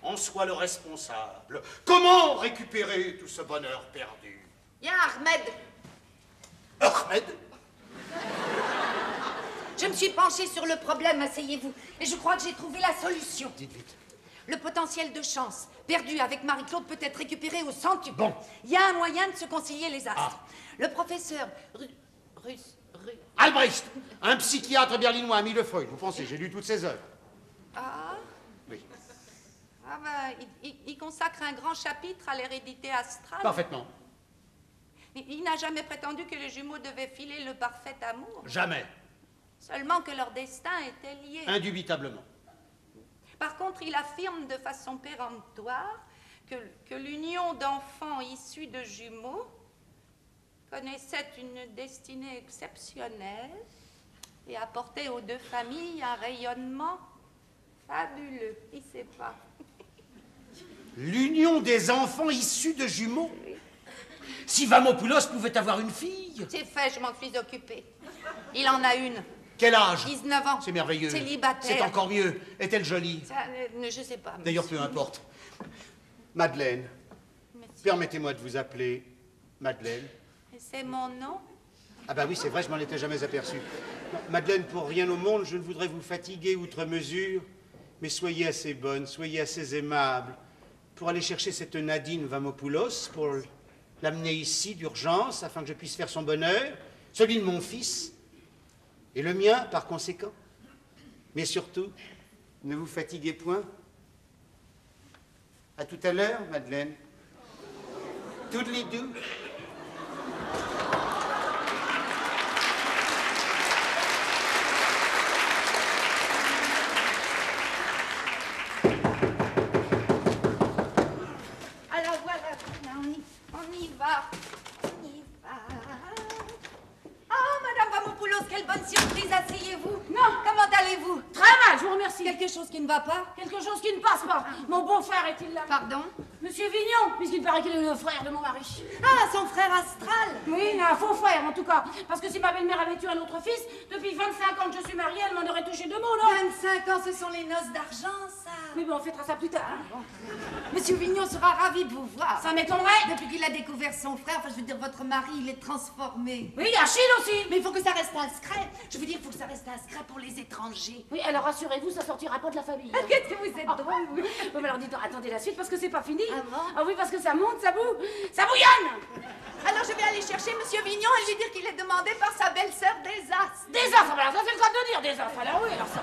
en soit le responsable. Comment récupérer tout ce bonheur perdu? Bien, Ahmed. Ahmed? Je me suis penchée sur le problème, asseyez-vous. Et je crois que j'ai trouvé la solution. Dites vite. Le potentiel de chance perdu avec Marie-Claude peut être récupéré au centuple. Bon. Il y a un moyen de se concilier les astres. Ah. Le professeur Albrecht, un psychiatre berlinois, ami de Freud. Vous pensez, j'ai lu toutes ses œuvres. Ah, Oui. ah bah, il consacre un grand chapitre à l'hérédité astrale. Parfaitement. Il n'a jamais prétendu que les jumeaux devaient filer le parfait amour. Jamais. Seulement que leur destin était lié. Indubitablement. Par contre, il affirme de façon péremptoire que l'union d'enfants issus de jumeaux connaissait une destinée exceptionnelle et apportait aux 2 familles un rayonnement fabuleux. Il ne sait pas. L'union des enfants issus de jumeaux? Si Vamopoulos pouvait avoir une fille? C'est fait, je m'en suis occupée. Il en a une. Quel âge? 19 ans. C'est merveilleux. Célibataire. C'est encore mieux. Est-elle jolie? Ça, je sais pas. D'ailleurs, peu importe. Madeleine, Monsieur. permettez-moi de vous appeler Madeleine. C'est mon nom? Ah bah oui, c'est vrai, je m'en étais jamais aperçu. Non, Madeleine, pour rien au monde, je ne voudrais vous fatiguer outre mesure, mais soyez assez bonne, soyez assez aimable pour aller chercher cette Nadine Vamopoulos, pour l'amener ici d'urgence, afin que je puisse faire son bonheur, celui de mon fils, et le mien par conséquent. Mais surtout, ne vous fatiguez point. À tout à l'heure, Madeleine. Toodly-doo. Alors voilà, on y va. Oh, Madame Vamopoulos, quelle bonne surprise, asseyez-vous. Non. Comment allez-vous? Très mal, je vous remercie. Quelque chose qui ne va pas? Quelque chose qui ne passe pas. Mon beau-frère est-il là? Pardon? Monsieur Vignon, puisqu'il paraît qu'il est le frère de mon mari. Ah, son frère astral. Oui, un faux frère en tout cas. Parce que si ma belle-mère avait eu un autre fils, depuis 25 ans que je suis mariée, elle m'en aurait touché 2 mots, non? 25 ans, ce sont les noces d'argent, ça. Oui, mais on fêtera ça plus tard. Monsieur Vignon sera ravi de vous voir. Ça m'étonnerait. Depuis qu'il a découvert son frère, enfin, je veux dire, votre mari, il est transformé. Oui, Achille aussi. Mais il faut que ça reste un secret. Je veux dire, il faut que ça reste un secret pour les étrangers. Oui, alors rassurez-vous, ça sortira pas de la famille. Qu'est-ce que vous êtes drôle, vous. Oui, mais alors dites, attendez la suite parce que c'est pas fini. Ah bon? Ah oui, parce que ça monte, ça boue, ça bouillonne. Alors je vais aller chercher Monsieur Vignon et lui dire qu'il est demandé par sa belle-sœur des Astres. Des astres, alors ça c'est le cas de dire des astres. Alors oui, alors ça,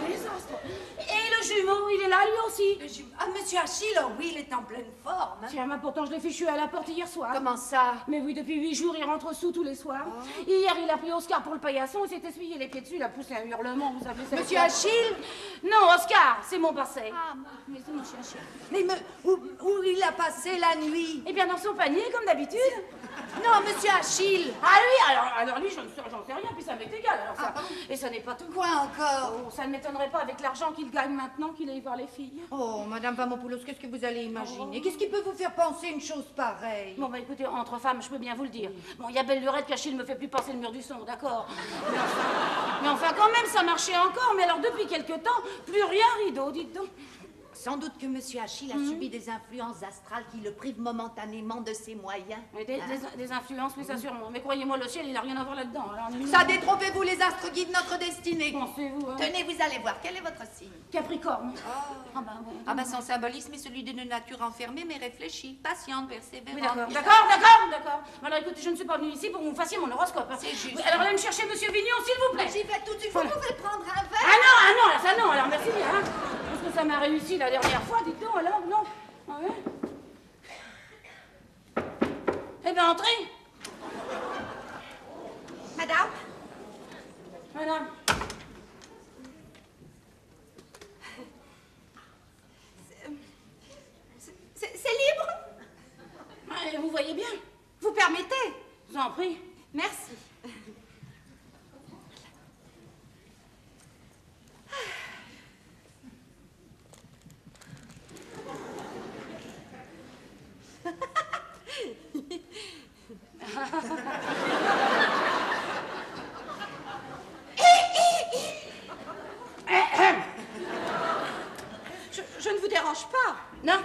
des astres. Et le le jumeau, il est là lui aussi. Ah, monsieur Achille, oh oui, il est en pleine forme. Tiens, mais pourtant je l'ai fichu à la porte hier soir. Comment ça? Mais oui, depuis 8 jours, il rentre sous tous les soirs. Hier, il a pris Oscar pour le paillasson, il s'est essuyé les pieds dessus, il a poussé un hurlement, vous savez ça. Monsieur Achille? Non, Oscar, c'est mon passé. Ah, Mais c'est mon chien. mais où il a passé la nuit? Eh bien, dans son panier, comme d'habitude. Non, monsieur Achille. Ah oui, alors lui, j'en sais rien, puis ça m'est égal. Alors ça. Et ça n'est pas tout. Quoi encore? Oh, ça ne m'étonnerait pas avec l'argent qu'il gagne maintenant qu'il aille voir les filles. Oh, Madame Vamopoulos, qu'est-ce que vous allez imaginer? Qu'est-ce qui peut vous faire penser une chose pareille? Bon, bah écoutez, entre femmes, je peux bien vous le dire. Bon, il y a belle lurette qu'Achille me fait plus passer le mur du son, d'accord. Mais enfin, quand même, ça marchait encore. Mais alors, depuis quelque temps, plus rien rideau, dites donc. Sans doute que monsieur Achille a subi des influences astrales qui le privent momentanément de ses moyens. Mais des influences, oui, ça sûrement. Mais croyez-moi, le ciel, il a rien à voir là-dedans. Alors, Ça, détrompez-vous, les astres guident notre destinée. Pensez-vous, hein. Tenez, vous allez voir, quel est votre signe? Capricorne. Ah bah, ouais. Ah bah, son symbolisme est celui d'une nature enfermée mais réfléchie, patiente, persévérante. Oui, d'accord. Alors écoutez, je ne suis pas venue ici pour que vous me fassiez mon horoscope. C'est juste. Oui, alors allez me chercher Monsieur Vignon, s'il vous plaît. J'y vais tout de suite, vous Voilà. pouvez prendre un verre? Ah non, ça non, alors merci bien. Hein. Parce que ça m'a réussi la dernière fois, dites donc, alors, non. Ah ouais. Eh bien, entrez. Madame? Madame. C'est libre? Ah, vous voyez bien. Vous permettez? Je vous en prie. Merci. Je ne vous dérange pas. Non.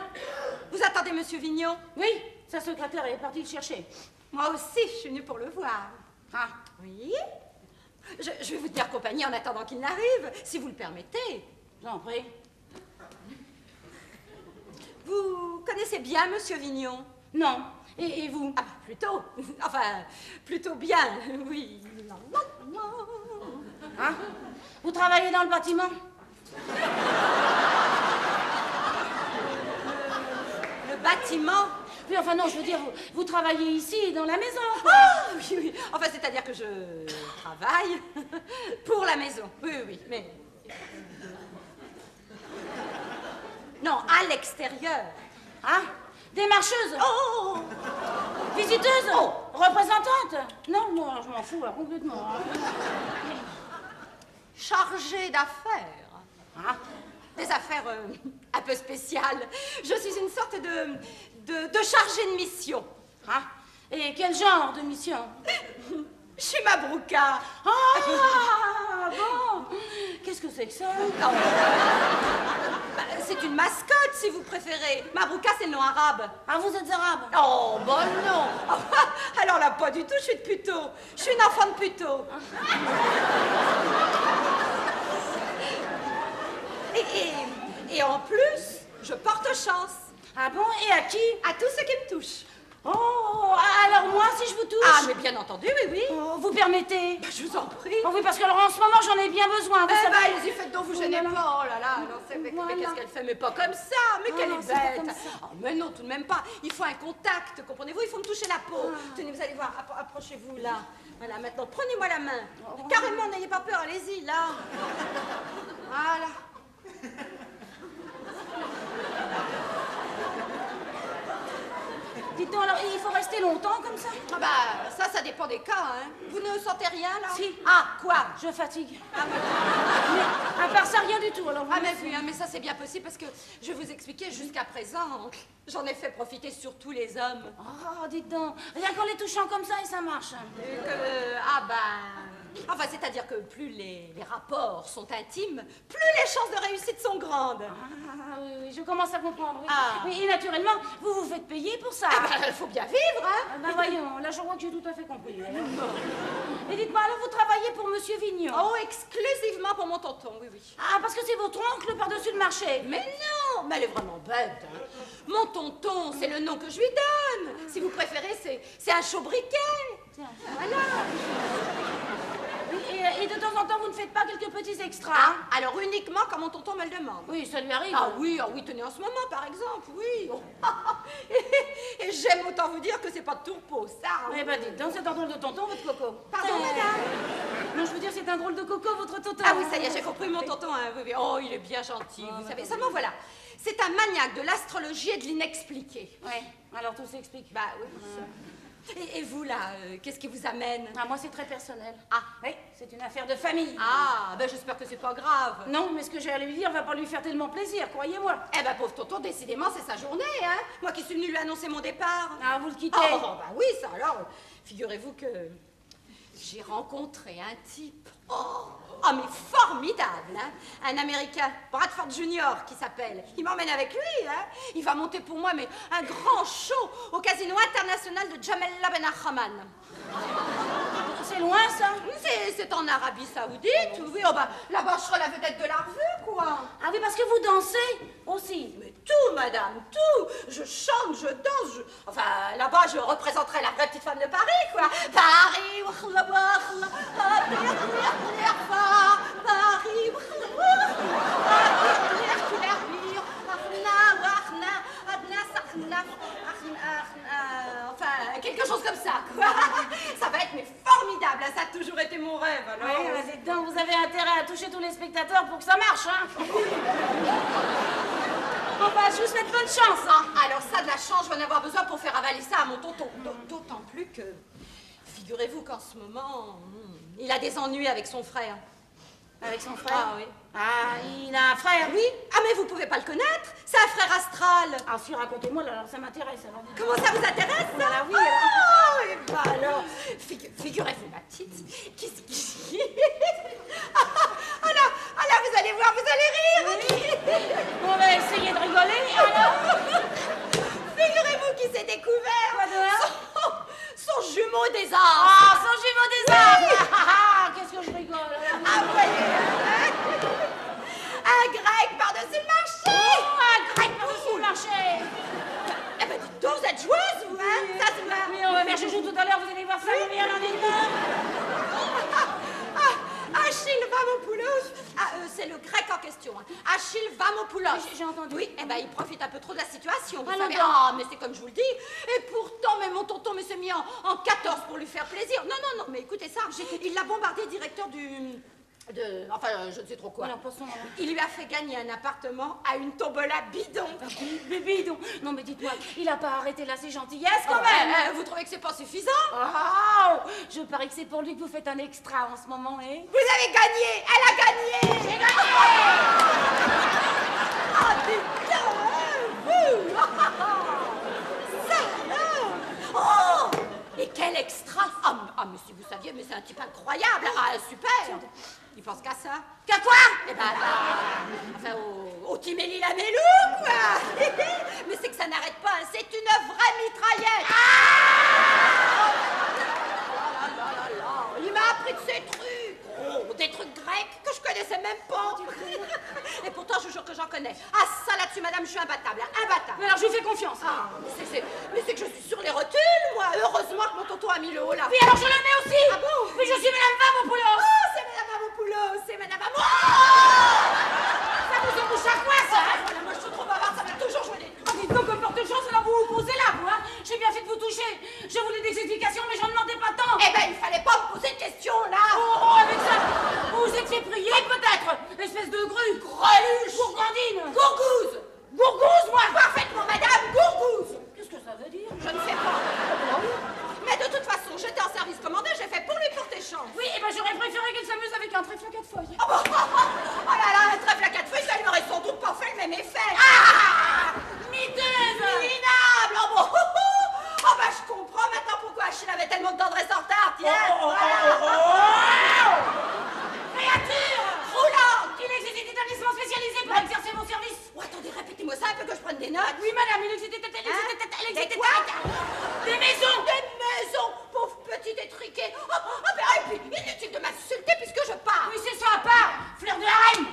Vous attendez monsieur Vignon? Oui, sa secrétaire est partie le chercher. Moi aussi, je suis venue pour le voir. Ah. Oui? Je vais vous tenir compagnie en attendant qu'il n'arrive, si vous le permettez. Je vous en prie. Vous connaissez bien monsieur Vignon? Non. Et vous? Ah, plutôt. Enfin, plutôt bien, oui. Hein? Vous travaillez dans le bâtiment? Le bâtiment? Oui, enfin non, je veux dire, vous travaillez ici, dans la maison. Ah, oui, oui. Enfin, c'est-à-dire que je travaille pour la maison. Oui, oui, mais... Non, à l'extérieur. Hein? Des marcheuses? Oh! Visiteuses? Oh! Représentantes? Non, moi, je m'en fous, là, complètement. Chargée d'affaires. Hein? Des affaires un peu spéciales. Je suis une sorte de chargée de mission. Hein? Et quel genre de mission? Je suis Mabrouka. Ah, bon. Qu'est-ce que c'est que ça? Non. Bah, c'est une mascotte, si vous préférez. Mabrouka, c'est le nom arabe. Ah, vous êtes arabe? Oh, bon non. Alors là, pas du tout, je suis de Puteaux. Je suis une enfant de Puteaux. Et en plus, je porte chance Ah bon? Et à qui? à tous ceux qui me touchent. Oh, alors moi, si je vous touche? Ah, mais bien entendu, oui, oui. Oh, vous permettez? Bah, je vous en prie. Oh oui, parce que alors, en ce moment, j'en ai bien besoin, vous Eh ben, savez. allez-y, faites donc, vous gênez Voilà. pas. Oh là là, non, mais Voilà. qu'est-ce qu'elle fait? Mais pas comme ça, mais Ah qu'elle non, est c'est pas bête. comme ça. Oh, mais non, tout de même pas. Il faut un contact, comprenez-vous? Il faut me toucher la peau. Tenez, vous allez voir, approchez-vous là. Voilà, maintenant, prenez-moi la main. Carrément, n'ayez pas peur, allez-y, là. Voilà. Dites donc, alors, il faut rester longtemps comme ça? Ah bah, ça dépend des cas, hein. Vous ne sentez rien, là? Si. Ah, quoi? Je fatigue. Ah, oui. Mais, à part ça, rien du tout, alors. Ah, mais oui, hein, mais ça c'est bien possible parce que je vais vous expliquer, jusqu'à présent, j'en ai fait profiter sur tous les hommes. Oh, dites donc. Rien qu'en les touchant comme ça, et ça marche. Ah bah... Enfin, c'est-à-dire que plus les rapports sont intimes, plus les chances de réussite sont grandes. Ah, oui, je commence à comprendre. Oui. Ah. Oui, et naturellement, vous vous faites payer pour ça. Ah bah, il faut bien vivre, hein. Ah, bah, voyons, là, je crois que j'ai tout à fait compris. Et dites-moi, alors, vous travaillez pour Monsieur Vignon? Oh, exclusivement pour mon tonton, oui, oui. Ah, parce que c'est votre oncle par-dessus le marché. Mais non, mais elle est vraiment bête, hein. Mon tonton, c'est le nom que je lui donne. Si vous préférez, c'est un chaubriquet. Tiens. Voilà. Et de temps en temps, vous ne faites pas quelques petits extras, Ah, hein? alors uniquement quand mon tonton me le demande. Oui, ça lui arrive. Ah oui, tenez, en ce moment, par exemple, oui. Et j'aime autant vous dire que c'est pas de tourpeau, ça. Hein. Eh ben, dites donc, c'est un drôle de tonton, votre coco. Pardon, madame. Non, je veux dire, c'est un drôle de coco, votre tonton. Ah oui, ça y est, j'ai compris mon tonton. Hein. Oui, oui. Oh, il est bien gentil, vous savez. Seulement, voilà, c'est un maniaque de l'astrologie et de l'inexpliqué. Ouais, alors tout s'explique. Bah oui, ça. Et vous, là, qu'est-ce qui vous amène? Ah, moi, c'est très personnel. Ah. Oui, c'est une affaire de famille. Ah, ben j'espère que c'est pas grave. Non, mais ce que j'allais lui dire va pas lui faire tellement plaisir, croyez-moi. Eh ben, pauvre tonton, décidément, c'est sa journée, hein. Moi qui suis venue lui annoncer mon départ. Ah, vous le quittez. Oh, bah oui, ça alors. Figurez-vous que j'ai rencontré un type. Oh, mais formidable, hein. Un Américain, Bradford Junior, qui s'appelle. Il m'emmène avec lui, hein. Il va monter pour moi, mais un grand show au Casino International de Jamella Ben Haman. C'est loin, ça? C'est en Arabie Saoudite, oui. Oh, bah, là-bas, je serai la vedette de la revue, quoi. Ah oui, parce que vous dansez aussi. Mais tout, madame, tout. Je chante, je danse. Enfin, là-bas, je représenterai la vraie petite femme de Paris, quoi. Paris, enfin, quelque chose comme ça, quoi. Ça va être mais formidable, ça a toujours été mon rêve, alors. Oui, mais dites donc, vous avez intérêt à toucher tous les spectateurs pour que ça marche, hein. Bon, bah, je vous souhaite bonne chance, hein. Alors ça, de la chance, je vais en avoir besoin pour faire avaler ça à mon tonton. D'autant plus que, figurez-vous qu'en ce moment, il a des ennuis avec son frère. Avec son frère? Ah oui. Ah, il a un frère? Oui. Ah mais vous pouvez pas le connaître. C'est un frère astral. Ah si, racontez-moi, alors ça m'intéresse. Alors. Comment ça vous intéresse, ça? Ah oui, alors. Et bah alors, figurez-vous, ma petite, qui... Ah là, vous allez voir, vous allez rire. On va essayer de rigoler, alors. Figurez-vous qui s'est découvert. Quoi de son jumeau des arts. Ah, son jumeau des arts. Ah, qu'est-ce que je rigole. Ah, vous voyez, un grec par-dessus le marché. Oh, un grec par-dessus le marché. Eh ben, dites donc, vous êtes joueuse, vous, hein? Ça se voit. Mais on va faire chouchou tout à l'heure, vous allez voir ça, vous meilleur lendemain. Achille Vamopoulos, c'est le grec en question. Hein. Achille Vamopoulos. J'ai entendu. Oui, eh ben il profite un peu trop de la situation. Vous Ah, savez. non. Ah, mais c'est comme je vous le dis. Et pourtant, mais mon tonton me s'est mis en 14 pour lui faire plaisir. Non, mais écoutez ça. Il l'a bombardé directeur enfin, je ne sais trop quoi. Alors, passons. Il lui a fait gagner un appartement à une tombola bidon. Bidon. Non, mais dites-moi, il a pas arrêté là ses gentillesses quand même. Vous trouvez que c'est pas suffisant? Oh, je parie que c'est pour lui que vous faites un extra en ce moment, hein? Vous avez gagné! Elle a gagné! J'ai gagné! Ah, putain! Vous! Ça alors! Oh! Et quel extra! Ah, mais si vous saviez, mais c'est un type incroyable! Ah, super! Il pense qu'à ça. Qu'à quoi? Eh ben, enfin, au Timéli Lamélou, quoi! Mais c'est que ça n'arrête pas, hein. C'est une vraie mitraillette! Il m'a appris de ces trucs, des trucs grecs que je connaissais même pas. Et pourtant, je vous jure que j'en connais. Ah, ça là-dessus, madame, je suis imbattable, hein, imbattable. Mais alors, je vous fais confiance. Ah, mais c'est que je suis sur les rotules, moi. Heureusement que mon tonton a mis le haut là. Oui, alors je le mets aussi. Ah bon? Oui, je suis Madame Vamopoulos. Oh, c'est madame Avopoulos, c'est madame Avopoulos. Ça vous embouche à quoi, ça? Voilà, moi je suis trop bavarde, ça m'a toujours joué des trucs. Ah, dites donc, que porte de chance, alors vous vous posez là, vous, hein? J'ai bien fait de vous toucher. Je voulais des explications, mais j'en demandais pas tant. Eh ben, il fallait pas me poser de questions, là. Oh, avec ça, vous vous êtes fait prier, peut-être. Espèce de grue. Greluche. Gourgandine. Gourgouze. Gourgouze, moi. Parfaitement, madame, gourgouze. Qu'est-ce que ça veut dire? Je ne sais pas. Mais de toute façon, j'étais en service commandé, j'ai fait pour lui porter chance. Oui, et ben j'aurais préféré qu'elle s'amuse avec un trèfle à 4 feuilles. Oh là là, un trèfle à 4 feuilles, ça lui aurait sans doute pas fait le même effet. Ah! Miteuse! Minable. Oh bon. Oh bah je comprends maintenant pourquoi Achille avait tellement de tendresse en retard, tiens. Créature! Roulante. Il existe des établissements spécialisés pour exercer vos services. Oh, attendez, répétez-moi ça un peu que je prenne des notes. Oui, madame, il existe Des quoi? Des maisons! Des maisons, pauvre petit étriqué. Oh, ben, et puis, inutile de m'insulter puisque je pars. Oui, c'est ça, à part! Fleur de harem!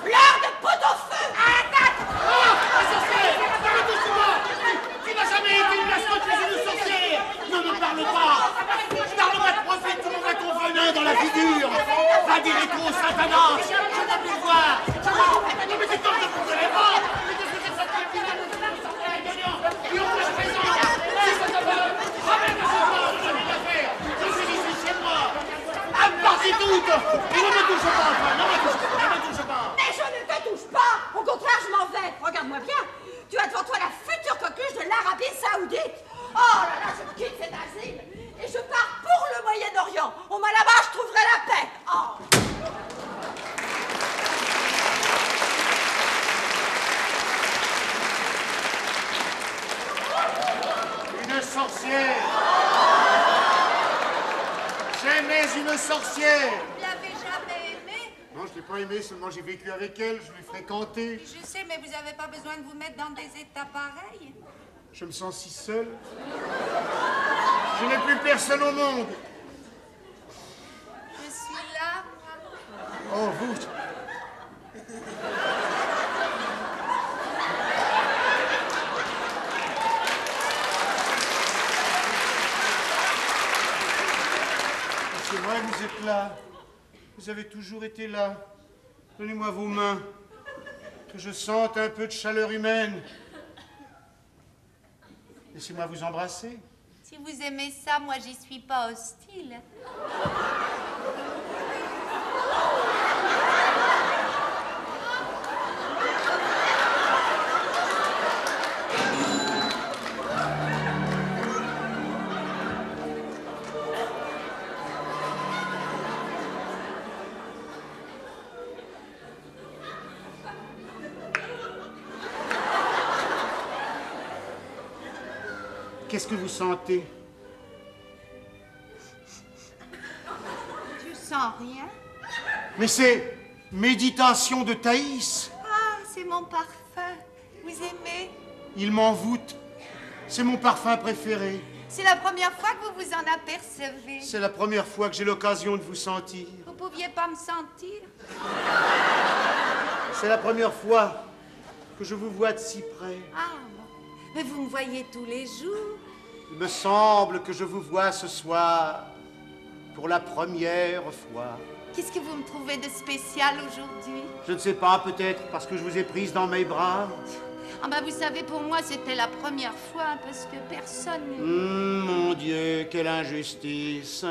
Fleur de pot au feu. Attaque! Tu n'as jamais été une mascotte mais une sorcière! Ne me parle pas! Parle-moi de quitte. Oh là là, je quitte cet asile et je pars pour le Moyen-Orient. Au moins là-bas, je trouverai la paix. Oh. Une sorcière. J'aimais une sorcière. Vous l'avez jamais aimée? Non, je l'ai pas aimée, seulement j'ai vécu avec elle, je l'ai fréquentée. Je sais, mais vous n'avez pas besoin de vous mettre dans des états pareils. Je me sens si seul. Je n'ai plus personne au monde. Je suis là, moi. Oh, vous. C'est vrai, vous êtes là. Vous avez toujours été là. Donnez-moi vos mains. Que je sente un peu de chaleur humaine. Laissez-moi vous embrasser. Si vous aimez ça, moi, j'y suis pas hostile. Qu'est-ce que vous sentez? Tu sens rien? Mais c'est Méditation de Thaïs. Ah, c'est mon parfum. Vous aimez? Il m'envoûte. C'est mon parfum préféré. C'est la première fois que vous vous en apercevez. C'est la première fois que j'ai l'occasion de vous sentir. Vous pouviez pas me sentir? C'est la première fois que je vous vois de si près. Ah, bon. Mais vous me voyez tous les jours. Il me semble que je vous vois ce soir pour la première fois. Qu'est-ce que vous me trouvez de spécial aujourd'hui? Je ne sais pas, peut-être parce que je vous ai prise dans mes bras. Ah ben vous savez, pour moi, c'était la première fois, parce que personne... Mon Dieu, quelle injustice.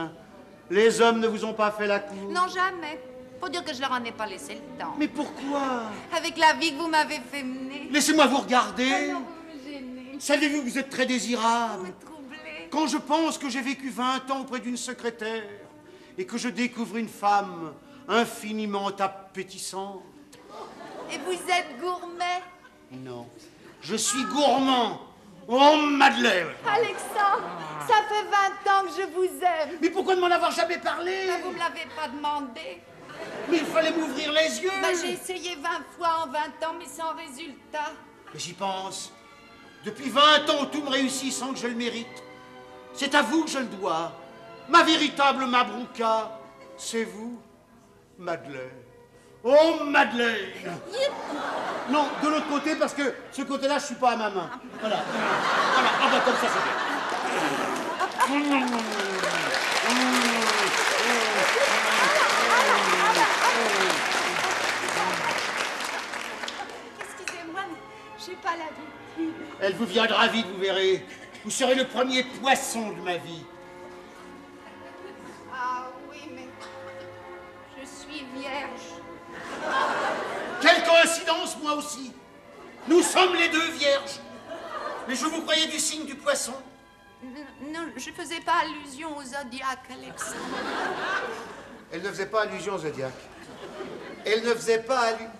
Les hommes ne vous ont pas fait la cour? Non, jamais. Faut dire que je leur en ai pas laissé le temps. Mais pourquoi? Avec la vie que vous m'avez fait mener. Laissez-moi vous regarder. Ah non, vous me gênez. Savez-vous que vous êtes très Vous désirable? me troublez. Quand je pense que j'ai vécu 20 ans auprès d'une secrétaire et que je découvre une femme infiniment appétissante. Et vous êtes gourmet. Non, je suis gourmand. Oh, Madeleine! Alexandre, ça fait 20 ans que je vous aime. Mais pourquoi ne m'en avoir jamais parlé? Mais vous me l'avez pas demandé. Mais il fallait m'ouvrir les yeux. Ben, j'ai essayé 20 fois en 20 ans, mais sans résultat. Mais j'y pense. Depuis 20 ans, tout me réussit sans que je le mérite. C'est à vous que je le dois. Ma véritable Mabrouka, c'est vous, Madeleine. Oh, Madeleine! Non, de l'autre côté, parce que ce côté-là, je suis pas à ma main. Voilà. Voilà. Ah bah comme ça, c'est bien. Excusez-moi, mais j'ai pas l'habitude. Elle vous viendra vite, vous verrez. Vous serez le premier poisson de ma vie. Ah oui, mais je suis vierge. Quelle coïncidence, moi aussi. Nous sommes les deux vierges. Mais je vous croyais du signe du poisson. Non, je faisais pas allusion au zodiaque, Alexandre. Elle ne faisait pas allusion au zodiaque. Elle ne faisait pas allusion...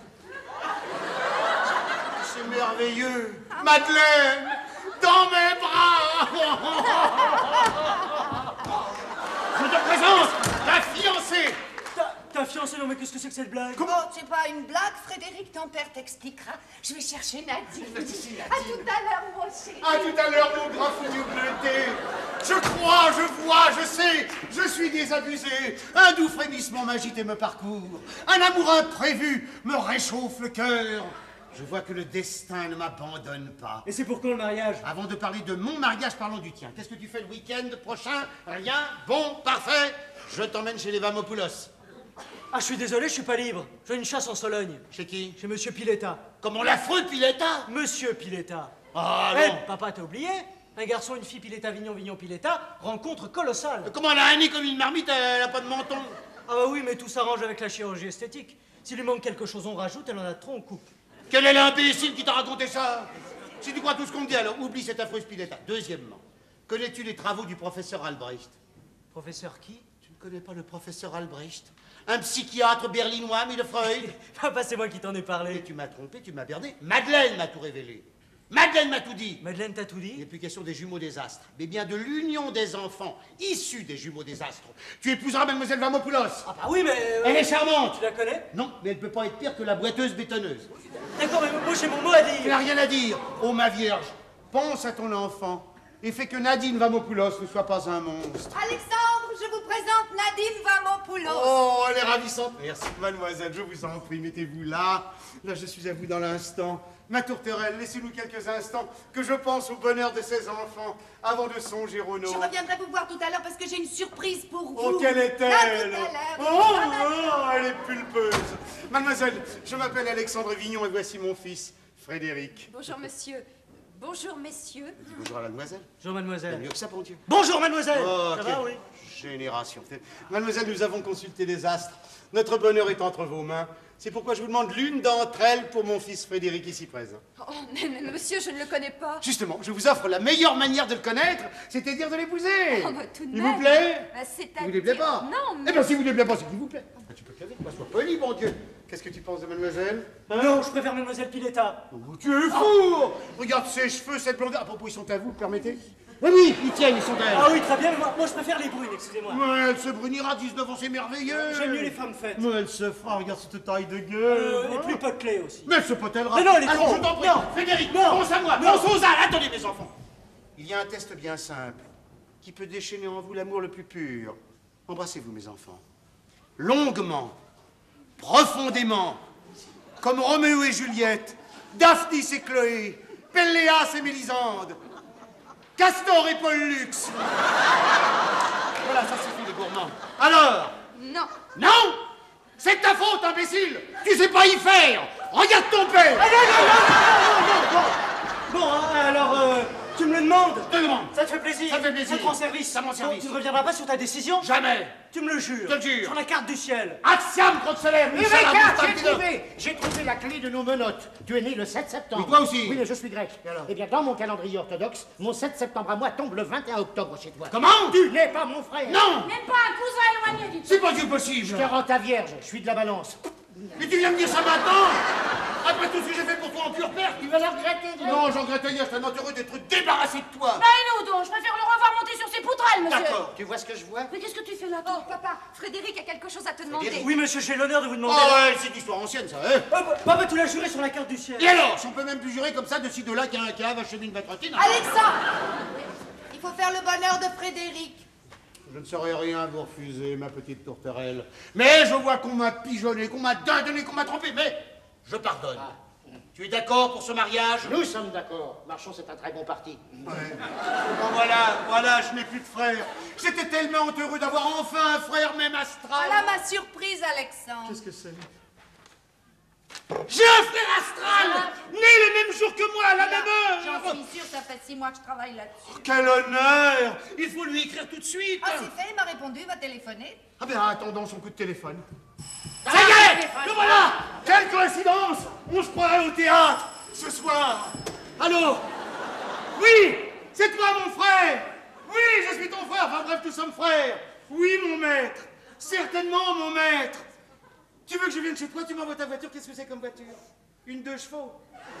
C'est merveilleux. Madeleine, dans mes bras. Je te présente ta fiancée. Ta fiancée, non mais qu'est-ce que c'est que cette blague? Comment? C'est pas une blague, Frédéric, ton père t'expliquera. Je vais chercher Nadine. À tout à l'heure, mon chéri. À tout à l'heure, mon grand foutu bleuté. Je crois, je vois, je sais, je suis désabusé. Un doux frémissement m'agite et me parcourt. Un amour imprévu me réchauffe le cœur. Je vois que le destin ne m'abandonne pas. Et c'est pour quand le mariage? Avant de parler de mon mariage, parlons du tien. Qu'est-ce que tu fais le week-end prochain? Rien? Bon, parfait. Je t'emmène chez les Vamopoulos. Ah, je suis désolé, je suis pas libre. J'ai une chasse en Sologne. Chez qui? Chez Monsieur Piletta. Comment l'affreux Piletta? Monsieur Piletta. Ah Eh, non. papa, t'as oublié? Un garçon, une fille, Piletta, Vignon, Vignon, Piletta, rencontre colossale. Comment elle a un nez comme une marmite, elle a pas de menton? Ah bah oui, mais tout s'arrange avec la chirurgie esthétique. S'il lui manque quelque chose, on rajoute, elle en a trop, on coupe. Quel est l'imbécile qui t'a raconté ça? Si tu crois tout ce qu'on me dit, alors oublie cette affreuse Spinetta. Deuxièmement, connais-tu les travaux du professeur Albrecht? Professeur qui? Tu ne connais pas le professeur Albrecht? Un psychiatre berlinois, mis de Freud? Papa, c'est moi qui t'en ai Et parlé. tu m'as trompé, tu m'as berdé. Madeleine m'a tout révélé. Madeleine m'a tout dit. Madeleine, t'as tout Il n'est dit? plus question des jumeaux des astres, mais bien de l'union des enfants issus des jumeaux des astres. Tu épouseras mademoiselle Vamopoulos. Ah bah oui, mais... Elle est charmante. Tu la connais? Non, mais elle peut pas être pire que la boiteuse bétonneuse. D'accord, mais moi j'ai mon mot à Tu n'as dire. rien à dire. Oh ma vierge, pense à ton enfant et fais que Nadine Vamopoulos ne soit pas un monstre. Alexandre, je vous présente Nadine Vamopoulos. Oh, elle est ravissante. Merci, mademoiselle, je vous en prie, mettez-vous là. Là, je suis à vous dans l'instant. Ma tourterelle, laissez-nous quelques instants que je pense au bonheur de ces enfants avant de songer aux nôtres. Je reviendrai vous voir tout à l'heure parce que j'ai une surprise pour vous. Oh, quelle est-elle? À tout à l'heure. Oh, elle est pulpeuse. Mademoiselle, je m'appelle Alexandre Vignon et voici mon fils, Frédéric. Bonjour, monsieur. Bonjour, messieurs. Dis bonjour à la demoiselle. Bonjour, C'est mademoiselle. mieux que ça, mon Dieu. Bonjour, mademoiselle. Oh, Ça quelle va, oui? génération. Mademoiselle, nous avons consulté les astres. Notre bonheur est entre vos mains. C'est pourquoi je vous demande l'une d'entre elles pour mon fils Frédéric ici présent. Oh, mais monsieur, je ne le connais pas. Justement, je vous offre la meilleure manière de le connaître, c'est-à-dire de l'épouser. Oh, bah, tout de Il même. vous plaît? Bah, c'est-à-dire... Il vous plaît pas? Non, mais... Eh bien, si vous ne plaît pas, c'est qu'il vous plaît. Ah, tu peux te lever, sois poli, bon Dieu. Qu'est-ce que tu penses de mademoiselle? Non, je préfère mademoiselle Piletta. Oh, tu es fou! Regarde ses cheveux, cette blondeur. À propos, ils sont à vous, permettez? Oui, oui, ils tiennent, ils sont à elle. Ah oui, très bien, mais moi je préfère les brunes, excusez-moi. Ouais, elle se brunira, 19 ans, c'est merveilleux. J'aime mieux les femmes faites. Mais elle se fera, regarde cette taille de gueule. Et plus potelées aussi. Mais elle se potèlera. Mais non, elle est Allons, trop. je t'en prie. Non. Frédéric, Non. pense à moi, Non. pense aux ânes. Attendez, mes enfants. Il y a un test bien simple qui peut déchaîner en vous l'amour le plus pur. Embrassez-vous, mes enfants. Longuement, profondément, comme Roméo et Juliette, Daphnis et Chloé, Péléas et Mélisande, Castor et Pollux. Voilà, ça suffit, les gourmands. Alors, Non. non! C'est ta faute, imbécile! Tu sais pas y faire! Regarde ton père! Bon, alors, tu me le demandes? Je te demande. Ça te fait plaisir? Ça me fait plaisir. Ça te rend service? Ça me rend service. Donc, tu ne reviendras pas sur ta décision? Jamais! Tu me le jures? Je te le jure. Sur la carte du ciel. Axiom, croque-solaire! J'ai trouvé la clé de nos menottes. Tu es né le 7 septembre. Et toi aussi. Oui, mais je suis grec. Eh bien, dans mon calendrier orthodoxe, mon 7 septembre à moi tombe le 21 octobre chez toi. Comment? Tu n'es pas mon frère. Non! Même pas un cousin éloigné, dites. C'est pas Dieu possible! Je te rends ta vierge, je suis de la balance. Mais tu viens me dire ça maintenant? Après tout ce que j'ai fait pour toi en pure perte? Tu vas la regretter, Greg. Non, j'en regrette hier, je tellement heureux d'être débarrassé de toi! Bah et nous donc, je préfère le revoir monter sur ses poutrelles, monsieur. D'accord, tu vois ce que je vois? Mais qu'est-ce que tu fais là, Oh, toi? papa, Frédéric a quelque chose à te demander. Oui, monsieur, j'ai l'honneur de vous Oh demander... ouais, c'est une histoire ancienne, ça, hein? Papa, tu l'as juré sur la carte du ciel. Et alors, si on peut même plus jurer comme ça de ci, de là, qu'un cave achemine votre routine? Alexandre, il faut faire le bonheur de Frédéric. Je ne saurais rien vous refuser, ma petite tourterelle. Mais je vois qu'on m'a pigeonné, qu'on m'a dindonné, qu'on m'a trompé, mais je pardonne. Tu es d'accord pour ce mariage? Nous sommes d'accord. Marchons, c'est un très bon parti. Ouais. Bon, voilà, je n'ai plus de frère. J'étais tellement heureux d'avoir enfin un frère, même astral. Voilà ma surprise, Alexandre. Qu'est-ce que c'est? J'ai un frère astral, né le même jour que moi, à la même heure. J'en suis sûre, ça fait 6 mois que je travaille là-dessus. Quel honneur! Il faut lui écrire tout de suite. Ah, c'est fait, il m'a répondu, il va téléphoner. Ah ben, attendons son coup de téléphone. Ça y est! Le voilà! Quelle coïncidence! On se croirait au théâtre, ce soir. Allô? Oui! C'est toi, mon frère! Oui, je suis ton frère! Enfin bref, nous sommes frères! Oui, mon maître! Certainement, mon maître! Tu veux que je vienne chez toi? Tu m'envoies ta voiture? Qu'est-ce que c'est comme voiture? Une 2 chevaux?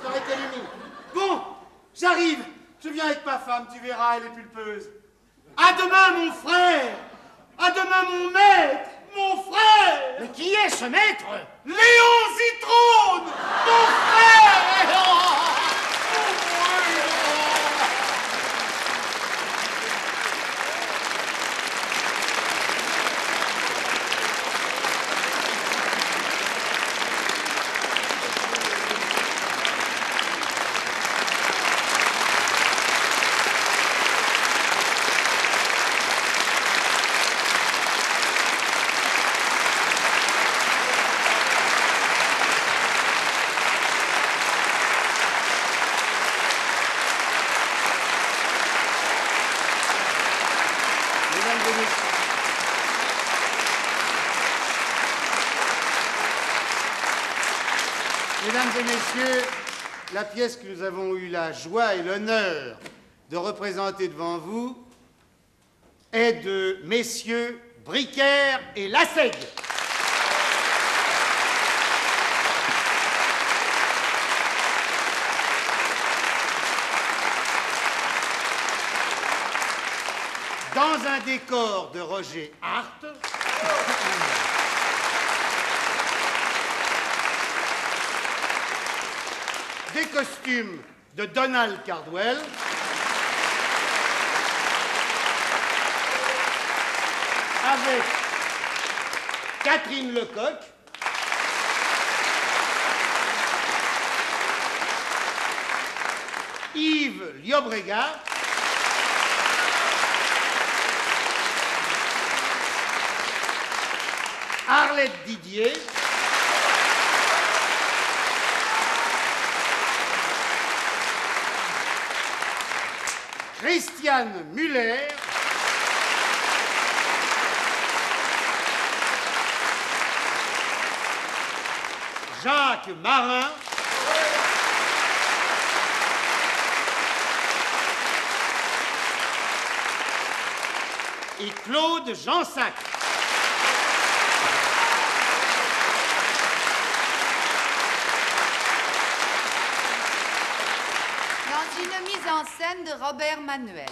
Ça aurait été limite. Bon, j'arrive! Je viens avec ma femme, tu verras, elle est pulpeuse. À demain, mon frère! À demain, mon maître! Mon frère! Mais qui est ce maître? Léon Zitrone! Mon frère! Mesdames et messieurs, La pièce que nous avons eu la joie et l'honneur de représenter devant vous est de messieurs Bricaire et Lassègue. Dans un décor de Roger Hart, des costumes de Donald Cardwell, avec Catherine Lecoq, Yves Liobrega, Arlette Didier, Christiane Muller, Jacques Marin, et Claude Jansac. Dans une mise en scène de Robert Manuel.